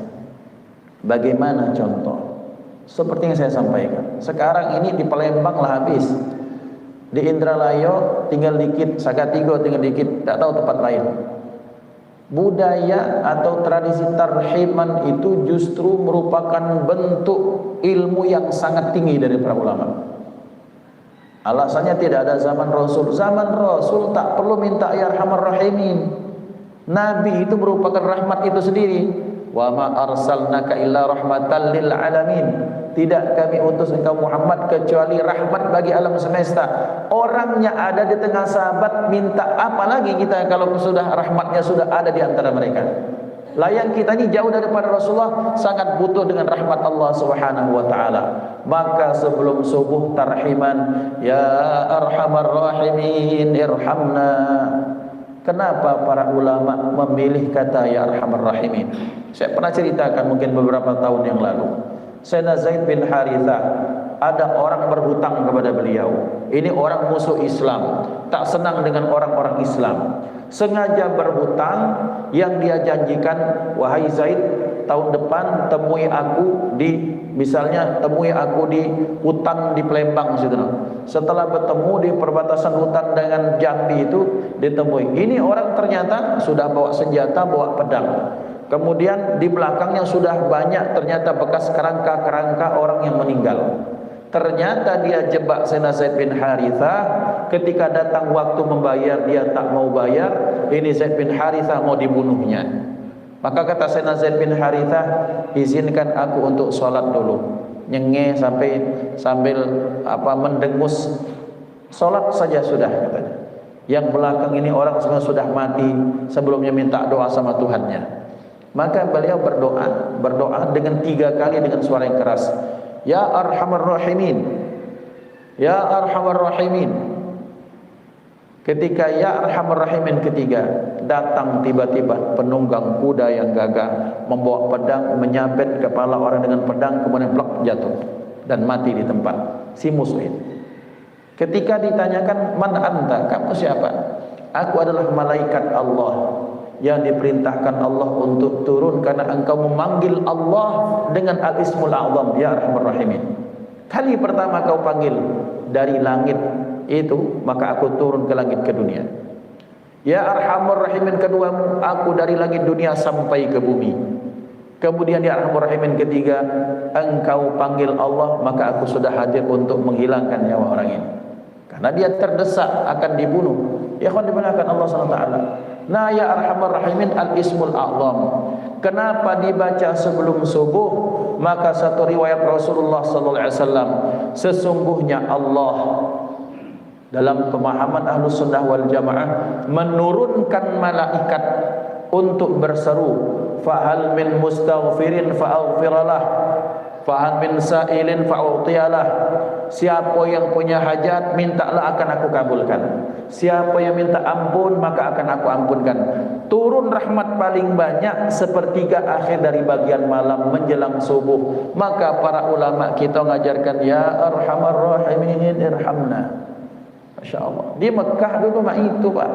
Bagaimana contoh? Seperti yang saya sampaikan. Sekarang ini di Palembang lah habis, di Indralayo tinggal dikit, Sagatigo tinggal dikit, tak tahu tempat lain. Budaya atau tradisi tarhiman itu justru merupakan bentuk ilmu yang sangat tinggi dari para ulama. Alasannya tidak ada zaman Rasul. Zaman Rasul tak perlu minta ya arhamar rahimin. Nabi itu merupakan rahmat itu sendiri. Wa ma arsalnaka illa rahmatan lil alamin. Tidak kami utus engkau Muhammad kecuali rahmat bagi alam semesta. Orangnya ada di tengah sahabat, minta apa lagi kita kalau sudah rahmatnya sudah ada di antara mereka. Layang kita ini jauh daripada Rasulullah, sangat butuh dengan rahmat Allah Subhanahu wa taala. Maka sebelum subuh tarhiman, ya arhamar rahimin irhamna. Kenapa para ulama memilih kata ya arhamar rahimin? Saya pernah ceritakan mungkin beberapa tahun yang lalu. Sayyidina Zaid bin Harithah, ada orang berhutang kepada beliau. Ini orang musuh Islam, tak senang dengan orang-orang Islam. Sengaja berhutang, yang dia janjikan, wahai Zaid, tahun depan temui aku di, misalnya temui aku di hutan di Palembang situ. Setelah bertemu di perbatasan hutan dengan Jambi itu ditemui. Ini orang ternyata sudah bawa senjata, bawa pedang. Kemudian di belakangnya sudah banyak ternyata bekas kerangka-kerangka orang yang meninggal. Ternyata dia jebak Sayyidina Zaid bin Harithah. Ketika datang waktu membayar, dia tak mau bayar. Ini Zaid bin Harithah mau dibunuhnya. Maka kata Sayyidina Zaid bin Harithah, izinkan aku untuk sholat dulu. Nyenge sambil mendengus. Sholat saja sudah katanya. Yang belakang ini orang semua sudah mati sebelumnya minta doa sama Tuhannya. Maka beliau berdoa dengan 3 kali dengan suara yang keras. Ya Arhamar Rahimin, Ya Arhamar Rahimin. Ketika Ya Arhamar Rahimin ketiga, datang tiba-tiba penunggang kuda yang gagah membawa pedang, menyabet kepala orang dengan pedang, kemudian plak jatuh dan mati di tempat si musuh itu. Ketika ditanyakan, man anta, kamu siapa? Aku adalah malaikat Allah yang diperintahkan Allah untuk turun karena engkau memanggil Allah dengan al-ismul a'zam, Ya Arhamar Rahimin. Kali pertama kau panggil dari langit itu, maka aku turun ke langit ke dunia. Ya Arhamar Rahimin keduamu, aku dari langit dunia sampai ke bumi. Kemudian Ya Arhamar Rahimin ketiga, engkau panggil Allah, maka aku sudah hadir untuk menghilangkan nyawa orang ini, karena dia terdesak akan dibunuh. Ya akan dibenarkan Allah SWT. Nah, Ya Arhamar Rahimin al-ismul a'zam. Kenapa dibaca sebelum subuh? Maka satu riwayat Rasulullah SAW, sesungguhnya Allah dalam pemahaman Ahlus Sunnah wal Jamaah menurunkan malaikat untuk berseru, fahal min mustaghfirin fa'aghfiralah, fahal min sa'ilin fa'utiyalah. Siapa yang punya hajat, mintalah akan aku kabulkan. Siapa yang minta ampun, maka akan aku ampunkan. Turun rahmat paling banyak sepertiga akhir dari bagian malam menjelang subuh. Maka para ulama kita mengajarkan, Ya Arhamar Rahimin irhamna. Masya Allah. Di Mekah dulu mah itu Pak,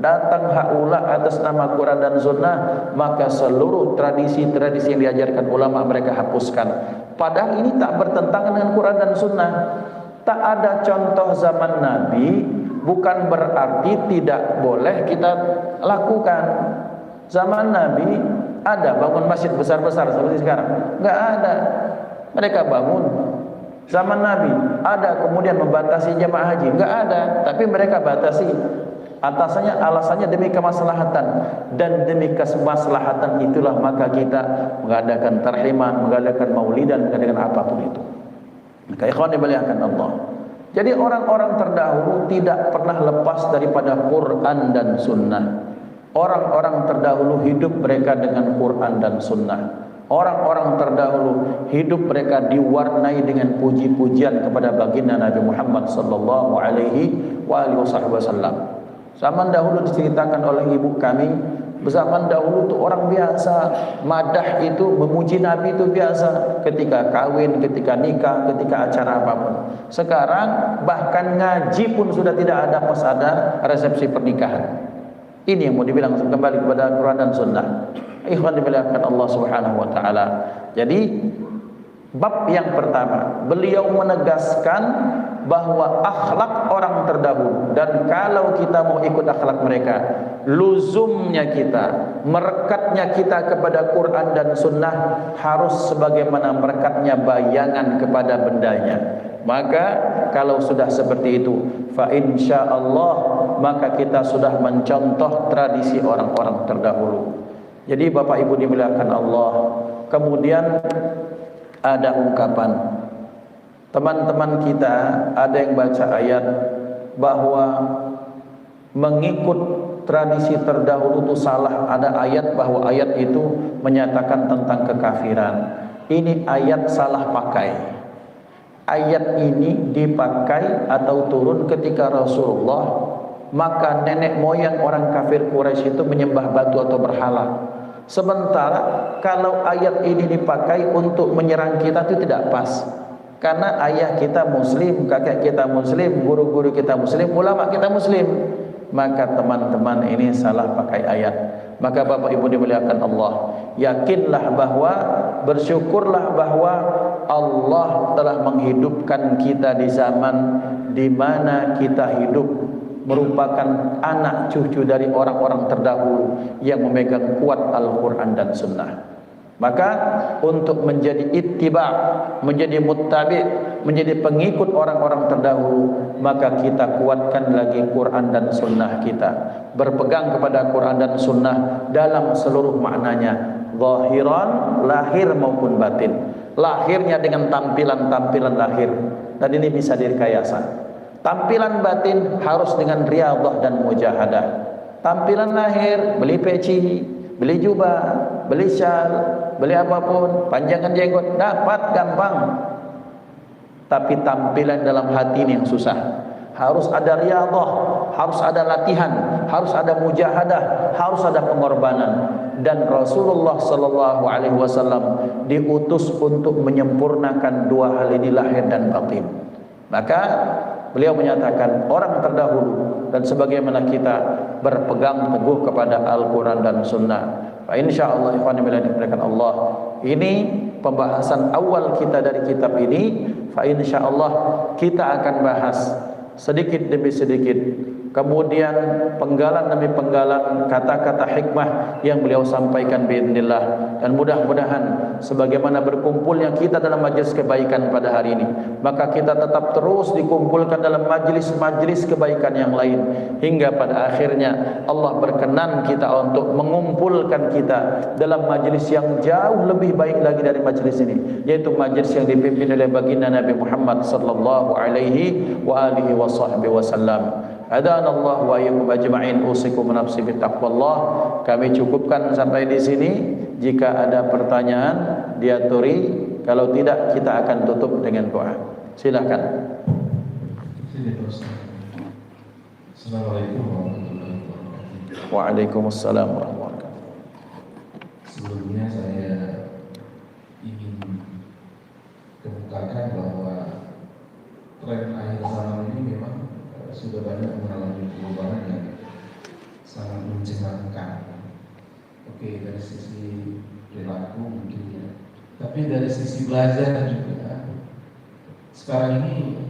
datang haula atas nama Quran dan Sunnah, maka seluruh tradisi-tradisi yang diajarkan ulama mereka hapuskan. Padahal ini tak bertentangan dengan Quran dan Sunnah. Tak ada contoh zaman Nabi, bukan berarti tidak boleh kita lakukan. Zaman Nabi ada bangun masjid besar-besar seperti sekarang? Enggak ada. Mereka bangun. Zaman Nabi ada kemudian membatasi jemaah haji? Enggak ada, tapi mereka batasi. Alasannya demi kemaslahatan, dan demi kemaslahatan itulah maka kita mengadakan tarhiman, mengadakan maulidan, mengadakan apapun itu. Maka ikhwan dimuliakan Allah. Jadi orang-orang terdahulu tidak pernah lepas daripada Quran dan Sunnah. Orang-orang terdahulu hidup mereka dengan Quran dan Sunnah. Orang-orang terdahulu hidup mereka diwarnai dengan puji-pujian kepada baginda Nabi Muhammad sallallahu alaihi wasallam. Zaman dahulu diceritakan oleh ibu kami, zaman dahulu itu orang biasa madah itu, memuji Nabi itu biasa, ketika kawin, ketika nikah, ketika acara apapun. Sekarang bahkan ngaji pun sudah tidak ada pas ada resepsi pernikahan. Ini yang mau dibilang kembali kepada Quran dan Sunnah. Ikhwan dimuliakan Allah Subhanahu wa taala. Jadi bab yang pertama, beliau menegaskan bahwa akhlak orang terdahulu, dan kalau kita mau ikut akhlak mereka, luzumnya kita, merekatnya kita kepada Quran dan Sunnah harus sebagaimana merekatnya bayangan kepada bendanya. Maka kalau sudah seperti itu, fa insyaallah, maka kita sudah mencontoh tradisi orang-orang terdahulu. Jadi Bapak Ibu dimuliakan Allah, kemudian ada ungkapan teman-teman kita, ada yang baca ayat bahwa mengikut tradisi terdahulu itu salah. Ada ayat bahwa ayat itu menyatakan tentang kekafiran. Ini ayat salah pakai. Ayat ini dipakai atau turun ketika Rasulullah, maka nenek moyang orang kafir Quraisy itu menyembah batu atau berhala. Sementara kalau ayat ini dipakai untuk menyerang kita itu tidak pas. Karena ayah kita muslim, kakek kita muslim, guru-guru kita muslim, ulama kita muslim. Maka teman-teman ini salah pakai ayat. Maka Bapak Ibu dimuliakan Allah, yakinlah bahwa, bersyukurlah bahwa Allah telah menghidupkan kita di zaman di mana kita hidup merupakan anak cucu dari orang-orang terdahulu yang memegang kuat Al-Quran dan Sunnah. Maka untuk menjadi ittiba, menjadi muttabi, menjadi pengikut orang-orang terdahulu, maka kita kuatkan lagi Quran dan Sunnah kita. Berpegang kepada Quran dan Sunnah dalam seluruh maknanya, zahiran, lahir maupun batin. Lahirnya dengan tampilan-tampilan lahir, dan ini bisa direkayasa. Tampilan batin harus dengan riyadhah dan mujahadah. Tampilan lahir, beli peci, beli jubah, beli syal, beli apapun, panjangkan jenggot, dapat gampang. tapi tampilan dalam hati ini yang susah. Harus ada riyadhah, harus ada latihan, harus ada mujahadah, harus ada pengorbanan. Dan Rasulullah sallallahu alaihi wasallam diutus untuk menyempurnakan dua hal ini, lahir dan batin. Maka beliau menyatakan orang terdahulu dan sebagaimana kita berpegang teguh kepada Al-Quran dan Sunnah. Fa insyaallah ikhwan fillah dimuliakan Allah, ini pembahasan awal kita dari kitab ini. Fa insyaallah kita akan bahas sedikit demi sedikit, kemudian penggalan demi penggalan kata-kata hikmah yang beliau sampaikan biidznillah. Dan mudah-mudahan sebagaimana berkumpulnya kita dalam majlis kebaikan pada hari ini, maka kita tetap terus dikumpulkan dalam majlis-majlis kebaikan yang lain, hingga pada akhirnya Allah berkenan kita untuk mengumpulkan kita dalam majlis yang jauh lebih baik lagi dari majlis ini, yaitu majlis yang dipimpin oleh baginda Nabi Muhammad sallallahu alaihi wa alihi wasallam. Hadanallahu wa iyyakum ajma'in, usikum nafsi bittaqwallah. Kami cukupkan sampai di sini. Jika ada pertanyaan diaturi, kalau tidak kita akan tutup dengan doa. Silakan. Assalamualaikum warahmatullahi wabarakatuh. Waalaikumsalam warahmatullahi wabarakatuh. Sebelumnya saya ingin kemukakan bahwa tren akhir zaman ini memang sudah banyak mengalami perubahan yang sangat mencengangkan. Oke, dari sisi perilaku mungkin ya, tapi dari sisi belajar juga. Sekarang ini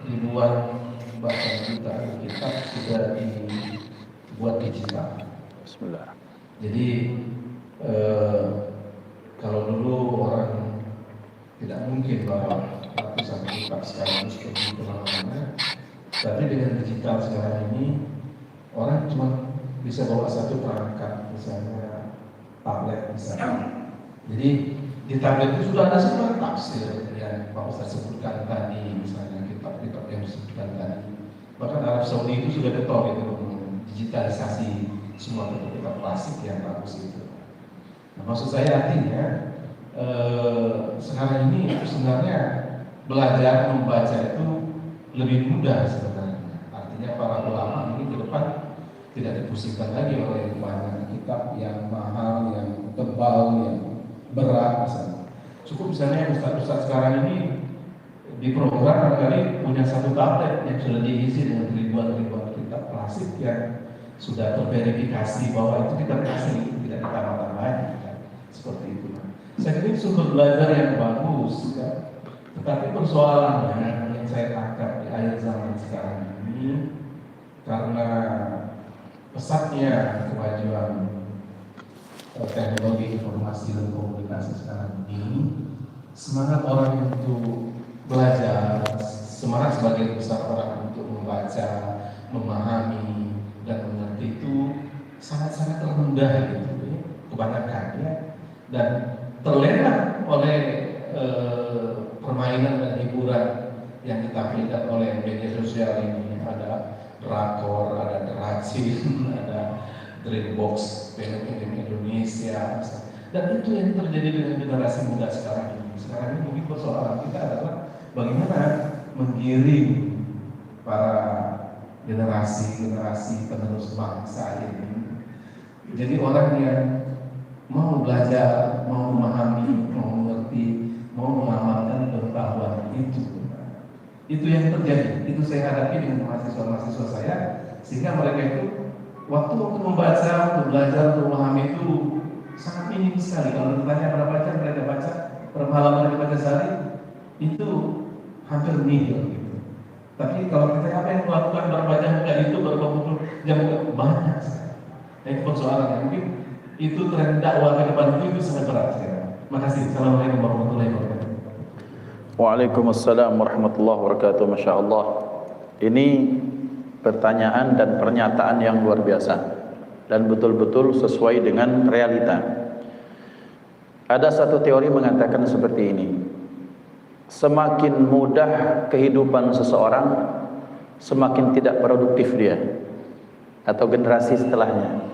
ribuan bahkan jutaan kitab sudah dibuat digital. Bismillah. Jadi kalau dulu orang tidak mungkin bahwa ratusan kitab sekarang harus pergi kemana-mana, tapi dengan digital sekarang ini orang cuma bisa bawa satu perangkat, misalnya tablet misalnya. Jadi di tablet itu sudah ada semua tafsir yang Pak Ustaz sebutkan tadi, misalnya kitab-kitab yang disebutkan tadi. Bahkan Arab Saudi itu sudah getol itu digitalisasi semua kitab klasik yang bagus itu. Nah, maksud saya artinya sekarang ini sebenarnya belajar membaca itu lebih mudah sebenarnya. Artinya para ulama ini ke depan tidak dipusingkan lagi oleh banyak kitab yang mahal, yang tebal, yang berat misalnya. Cukup misalnya ustaz-ustaz sekarang ini di program barangkali punya satu tablet yang sudah diisi dengan ribuan-ribuan kitab klasik yang sudah terverifikasi bahwa itu kitab asli, tidak ditambah-tambahin, seperti itu. Saya kira sumber belajar yang bagus, kan? Tetapi persoalannya yang saya tangkap di akhir zaman sekarang ini, karena pesatnya kemajuan teknologi informasi dan komunikasi sekarang ini, semangat orang untuk belajar, semangat sebagai besar orang untuk membaca, memahami dan mengerti itu sangat-sangat rendah gitu ya, kebanyakan ya, dan terlena oleh permainan dan hiburan yang ditampilkan oleh media sosial ini. Ada drakor, ada Dracin, ada Dreambox, film-film Indonesia, dan itu yang terjadi dengan generasi muda sekarang ini. Sekarang ini mungkin persoalan kita adalah bagaimana menggiring para generasi penerus bangsa ini. Jadi orang yang mau belajar, mau memahami, mau mengerti, mau mengamalkan pengetahuan itu yang terjadi. Itu saya hadapi dengan mahasiswa-mahasiswa saya, sehingga mereka itu waktu untuk membaca, untuk belajar, untuk memahami itu sangat minim sekali. Kalau ditanya berapa jam mereka baca, berapa halaman mereka baca sehari, itu hampir nihil gitu. Tapi kalau kita apa yang melakukan berapa jam itu, berapa puluh jam banyak sekali. Nah, itu persoalan yang mungkin itu tren dakwah ke depan itu sangat berat sekarang. Makasih. Assalamualaikum warahmatullahi wabarakatuh. Waalaikumsalam warahmatullahi wabarakatuh. Masya Allah. Ini pertanyaan dan pernyataan yang luar biasa dan betul-betul sesuai dengan realita. Ada satu teori mengatakan seperti ini: semakin mudah kehidupan seseorang, semakin tidak produktif dia atau generasi setelahnya.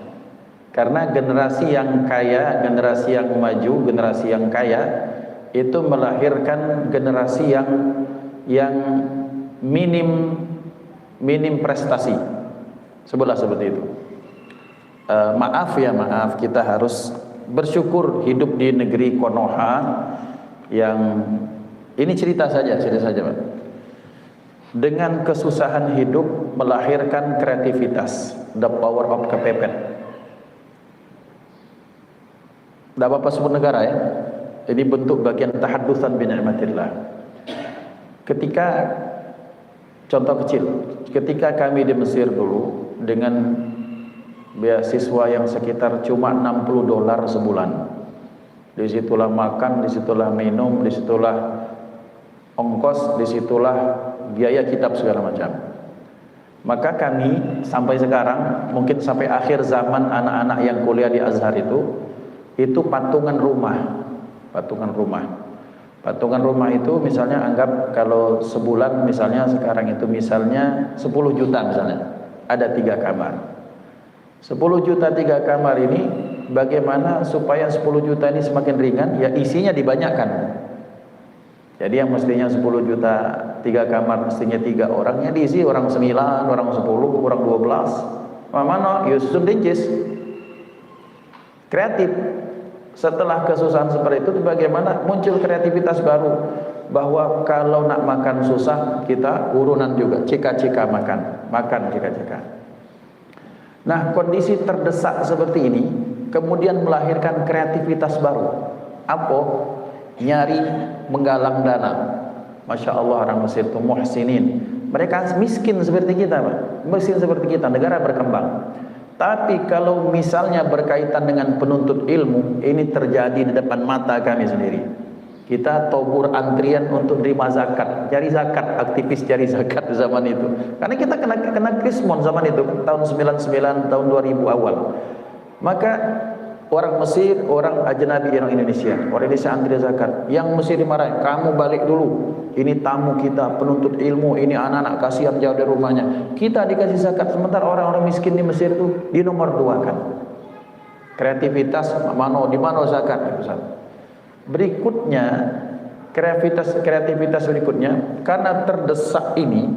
Karena generasi yang kaya, generasi yang maju, generasi yang kaya itu melahirkan generasi yang yang minim prestasi. Sebutlah seperti itu. Maaf kita harus bersyukur hidup di negeri Konoha yang ini cerita saja Pak. Dengan kesusahan hidup melahirkan kreativitas, the power of kepepet. Tidak apa-apa sebut negara ya. Ini bentuk bagian tahaddusan bi ni'matillah. Ketika contoh kecil, ketika kami di Mesir dulu dengan beasiswa yang sekitar cuma $60 sebulan. Disitulah makan, disitulah minum, disitulah ongkos, disitulah biaya kitab segala macam. Maka kami sampai sekarang, mungkin sampai akhir zaman anak-anak yang kuliah di Azhar itu patungan rumah. Patungan rumah itu misalnya anggap kalau sebulan misalnya sekarang itu misalnya 10 juta misalnya, ada 3 kamar. 10 juta 3 kamar ini bagaimana supaya 10 juta ini semakin ringan? Ya isinya dibanyakkan. Jadi yang mestinya 10 juta 3 kamar mestinya 3 orang, ya diisi orang 9, orang 10, orang 12. Mana Yusuf Dincis kreatif. Setelah kesusahan seperti itu bagaimana muncul kreativitas baru, bahwa kalau nak makan susah kita urunan juga, cika-cika makan cika-cika. Nah, kondisi terdesak seperti ini kemudian melahirkan kreativitas baru. Apa? Nyari menggalang dana. Masya Allah, orang Mesir itu muhsinin. Mereka miskin seperti kita, Pak. Miskin seperti kita, negara berkembang. Tapi kalau misalnya berkaitan dengan penuntut ilmu, ini terjadi di depan mata kami sendiri. Kita tobur antrian untuk terima zakat, cari zakat, aktivis cari zakat di zaman itu. Karena kita kena krismon zaman itu, tahun 99, tahun 2000 awal. Maka orang Mesir, orang ajnabi, orang Indonesia antri zakat. Yang Mesir dimarahin, kamu balik dulu. Ini tamu kita, penuntut ilmu, ini anak-anak kasihan jauh dari rumahnya. Kita dikasih zakat, sementara orang-orang miskin di Mesir itu di nomor 2 kan. Kreativitas, di mana zakat? Berikutnya, kreativitas berikutnya, karena terdesak ini,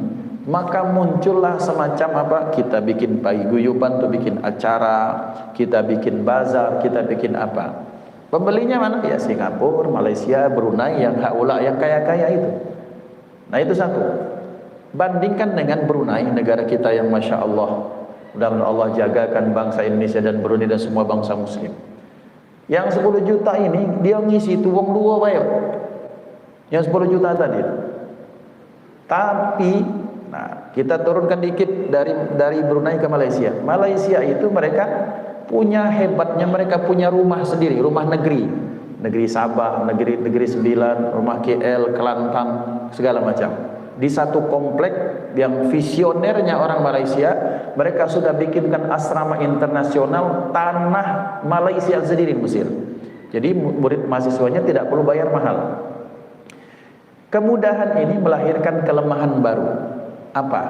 maka muncullah semacam apa? Kita bikin paguyuban, tuh bikin acara, kita bikin bazar, kita bikin apa? Pembelinya mana? Ya Singapura, Malaysia, Brunei, yang haula, yang kaya-kaya itu. Nah itu satu. Bandingkan dengan Brunei, negara kita yang Masya Allah, mudah-mudahan Allah jagakan bangsa Indonesia dan Brunei dan semua bangsa muslim. Yang 10 juta ini, dia ngisi itu wong 2 bayar. Yang 10 juta tadi. Tapi, nah kita turunkan dikit dari Brunei ke Malaysia. Malaysia itu mereka punya hebatnya, mereka punya rumah sendiri, rumah negeri Sabah, negeri 9, rumah KL, Kelantan, segala macam. Di satu komplek yang visionernya orang Malaysia, mereka sudah bikinkan asrama internasional tanah Malaysia sendiri di Mesir. Jadi murid mahasiswanya tidak perlu bayar mahal. Kemudahan ini melahirkan kelemahan baru. Apa?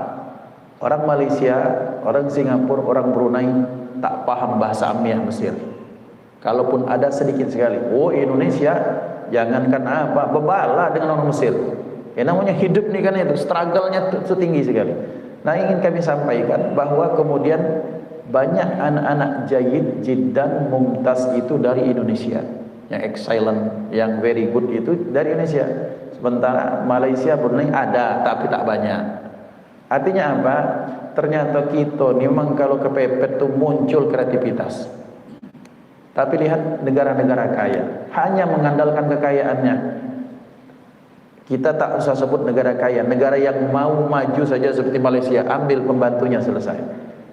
Orang Malaysia, orang Singapura, orang Brunei tak paham bahasa Amiyah Mesir. Kalaupun ada sedikit sekali. Oh Indonesia, jangankan apa, bebala dengan orang Mesir. Ya namanya hidup nih kan itu, struggle-nya setinggi sekali. Nah ingin kami sampaikan bahwa kemudian banyak anak-anak jayid, jiddan, mumtaz itu dari Indonesia. Yang excellent, yang very good itu dari Indonesia. Sementara Malaysia, Brunei ada, tapi tak banyak. Artinya apa? Ternyata kita memang kalau kepepet tuh muncul kreativitas. Tapi lihat negara-negara kaya, hanya mengandalkan kekayaannya. Kita tak usah sebut negara kaya, negara yang mau maju saja seperti Malaysia, ambil pembantunya selesai.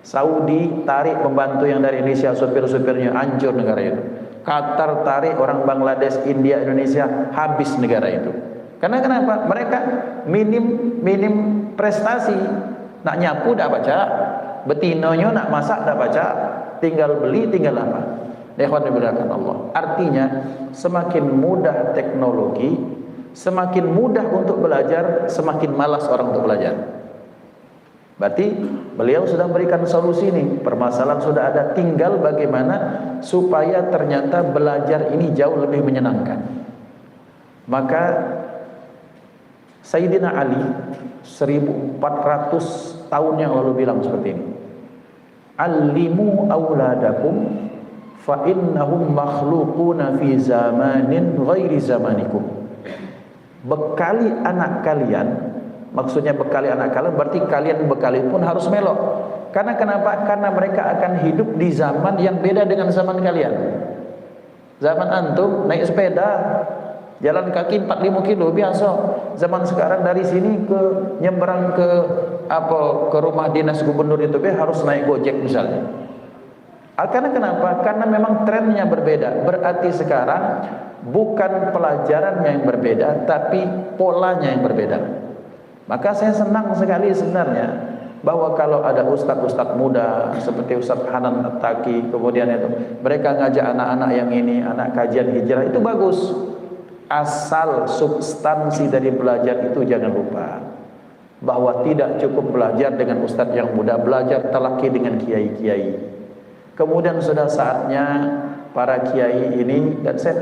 Saudi tarik pembantu yang dari Indonesia, supir-supirnya, hancur negara itu. Qatar tarik orang Bangladesh, India, Indonesia, habis negara itu. Karena kenapa? Mereka minim prestasi. Nak nyapu dah baca, betinonyo nak masak dah baca, tinggal beli, tinggal apa? Ikhwan dimuliakan Allah. Artinya semakin mudah teknologi, semakin mudah untuk belajar, semakin malas orang untuk belajar. Berarti beliau sudah memberikan solusi ini. Permasalahan sudah ada, tinggal bagaimana supaya ternyata belajar ini jauh lebih menyenangkan. Maka Sayyidina Ali 1400 tahun yang lalu bilang seperti ini. Allimu auladakum fa innahum makhluquna fi zamanin ghairi zamanikum. Bekali anak kalian, maksudnya bekali anak kalian berarti kalian bekali pun harus melok. Karena kenapa? Karena mereka akan hidup di zaman yang beda dengan zaman kalian. Zaman antum naik sepeda, jalan kaki 4-5 kilo biasa. Zaman sekarang dari sini ke nyebrang ke ke rumah dinas gubernur itu harus naik Gojek misalnya. Karena kenapa? Karena memang trennya berbeda. Berarti sekarang bukan pelajarannya yang berbeda, tapi polanya yang berbeda. Maka saya senang sekali sebenarnya bahwa kalau ada ustadz-ustadz muda seperti Ustadz Hanan At-Taki, kemudian itu mereka ngajak anak-anak yang ini, anak kajian hijrah, itu bagus. Asal substansi dari belajar itu jangan lupa bahwa tidak cukup belajar dengan ustadz yang muda, belajar talaki dengan kiai-kiai. Kemudian sudah saatnya para kiai ini, dan saya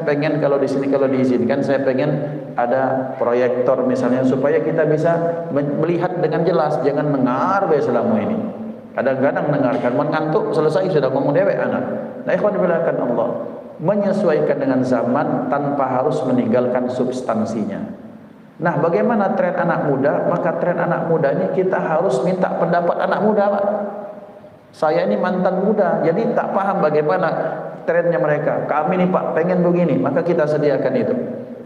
pengen kalau di sini kalau diizinkan, saya pengen ada proyektor misalnya supaya kita bisa melihat dengan jelas, jangan dengar selama ini. Kadang-kadang dengarkan mengantuk selesai sudah ngomong dewek anak. Nah, ikhwan bilahkan Allah, menyesuaikan dengan zaman tanpa harus meninggalkan substansinya. Nah, bagaimana tren anak muda? Maka tren anak muda ini kita harus minta pendapat anak muda, Pak. Saya ini mantan muda, jadi tak paham bagaimana trennya mereka. Kami nih Pak pengen begini, maka kita sediakan itu.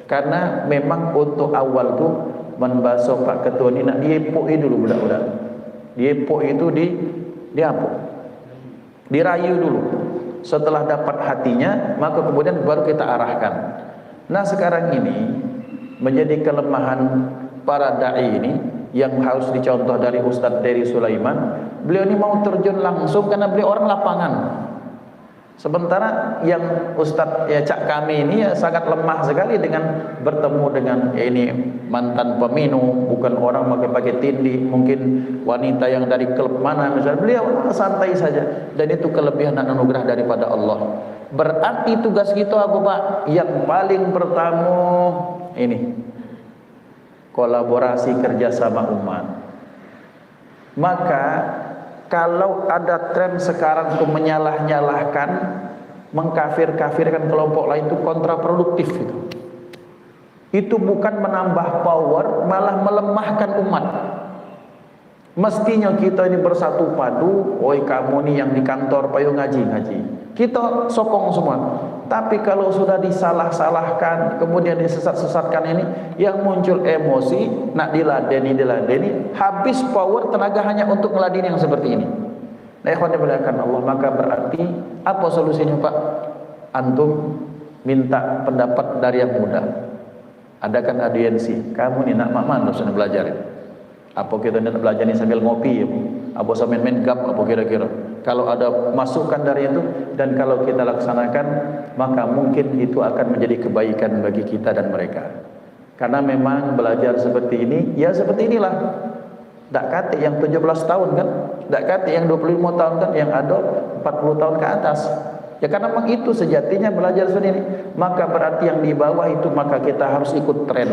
Karena memang untuk awal tuh membasuh Pak Ketua ini nak diepoi dulu budak-budak. Diepoi itu diapa? Dirayu dulu. Setelah dapat hatinya, maka kemudian baru kita arahkan. Nah, sekarang ini menjadi kelemahan para dai ini yang harus dicontoh dari Ustadz Dery Sulaiman. Beliau ini mau terjun langsung karena beliau orang lapangan. Sementara yang Ustadz Cak kami ini sangat lemah sekali dengan bertemu dengan ini mantan peminum, bukan orang pakai tindih, mungkin wanita yang dari klub mana misalnya. Beliau santai saja, dan itu kelebihan dan anugerah daripada Allah. Berarti tugas kita apa Pak? Yang paling pertama ini kolaborasi kerjasama umat. Maka kalau ada tren sekarang untuk menyalah-nyalahkan, mengkafir-kafirkan kelompok lain, itu kontraproduktif itu. Itu bukan menambah power, malah melemahkan umat. Mestinya kita ini bersatu padu. Oi kamu nih yang di kantor payo ngaji. Kita sokong semua. Tapi kalau sudah disalah-salahkan, kemudian disesat-sesatkan ini, yang muncul emosi, nak diladeni, habis power tenaga hanya untuk ngeladeni yang seperti ini. Nah, ikhwan dimuliakan Allah, maka berarti apa solusinya Pak? Antum minta pendapat dari yang muda. Adakan audiensi. Kamu nih nak mana sudah belajar? Apa kita nak belajar ini sambil ngopi? Apa sambil main gap? Apa kira-kira? Kalau ada masukan dari itu dan kalau kita laksanakan, maka mungkin itu akan menjadi kebaikan bagi kita dan mereka. Karena memang belajar seperti ini, ya seperti inilah. Tak kata yang 17 tahun kan, tak kata yang 25 tahun kan, yang ada 40 tahun ke atas. Ya karena memang itu sejatinya belajar sendiri. Maka berarti yang di bawah itu maka kita harus ikut tren.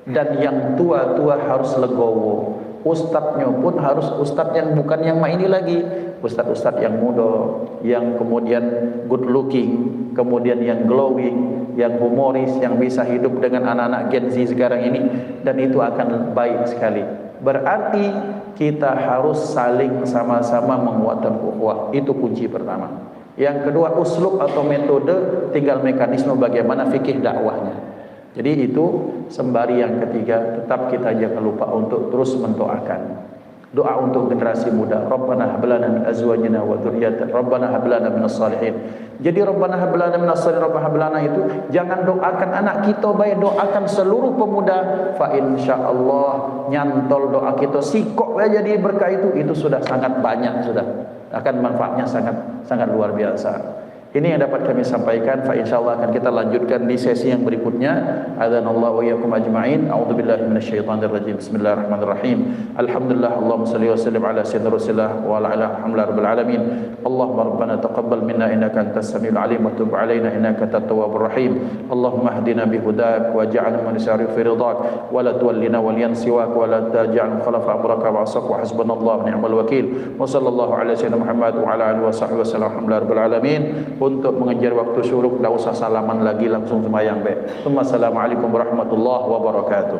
Dan yang tua-tua harus legowo. Ustadznya pun harus ustadz yang bukan yang ini lagi, ustadz-ustadz yang muda, yang kemudian good looking, kemudian yang glowing, yang humoris, yang bisa hidup dengan anak-anak Gen Z sekarang ini, dan itu akan baik sekali. Berarti kita harus saling sama-sama menguatkan ukhuwah. Itu kunci pertama. Yang kedua, uslub atau metode, tinggal mekanisme bagaimana fikih dakwahnya. Jadi itu sembari yang ketiga, tetap kita jangan lupa untuk terus mendoakan. Doa untuk generasi muda. Rabbana hab lana min azwajina wa dzurriyyatina Rabbana hab lana minas shalihin. Jadi Rabbana hab lana minas shalihin, Rabbana hab lana itu jangan doakan anak kita baik, doakan seluruh pemuda. Fa insyaallah nyantol doa kita sikok aja jadi berkah itu sudah sangat banyak, sudah akan manfaatnya sangat luar biasa. Ini yang dapat kami sampaikan. Fa insyaallah akan kita lanjutkan di sesi yang berikutnya. Adzanallahu wa iyyakum ajma'in. A'udzubillahi minasyaitonir rajim. Bismillahirrahmanirrahim. Alhamdulillah, Allahumma shalli wa sallim ala sayyidina Rasulillah wa ala alihi alhamdulillahi rabbil alamin. Allahumma rabbana taqabbal minna innaka antas samiul alim wa tub alaina innaka antat tawwabur rahim. Allahumma hdina bihudak waj'alna min sari fi ridak wa la tuwallina waliyan siwak wa la taj'al khalafa amraka wa asak wa hasbunallahu wa ni'mal wakil. Wa sallallahu ala sayyidina Muhammad wa ala alihi wa sahbihi wasallam. Alhamdulillahi rabbil alamin. Untuk mengejar waktu syuruk, tidak usah salaman lagi, langsung sembahyang baik. Assalamualaikum warahmatullahi wabarakatuh.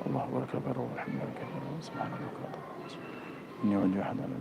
Allahu akbar walhamdulillah subhanallah. Ini wajah hadal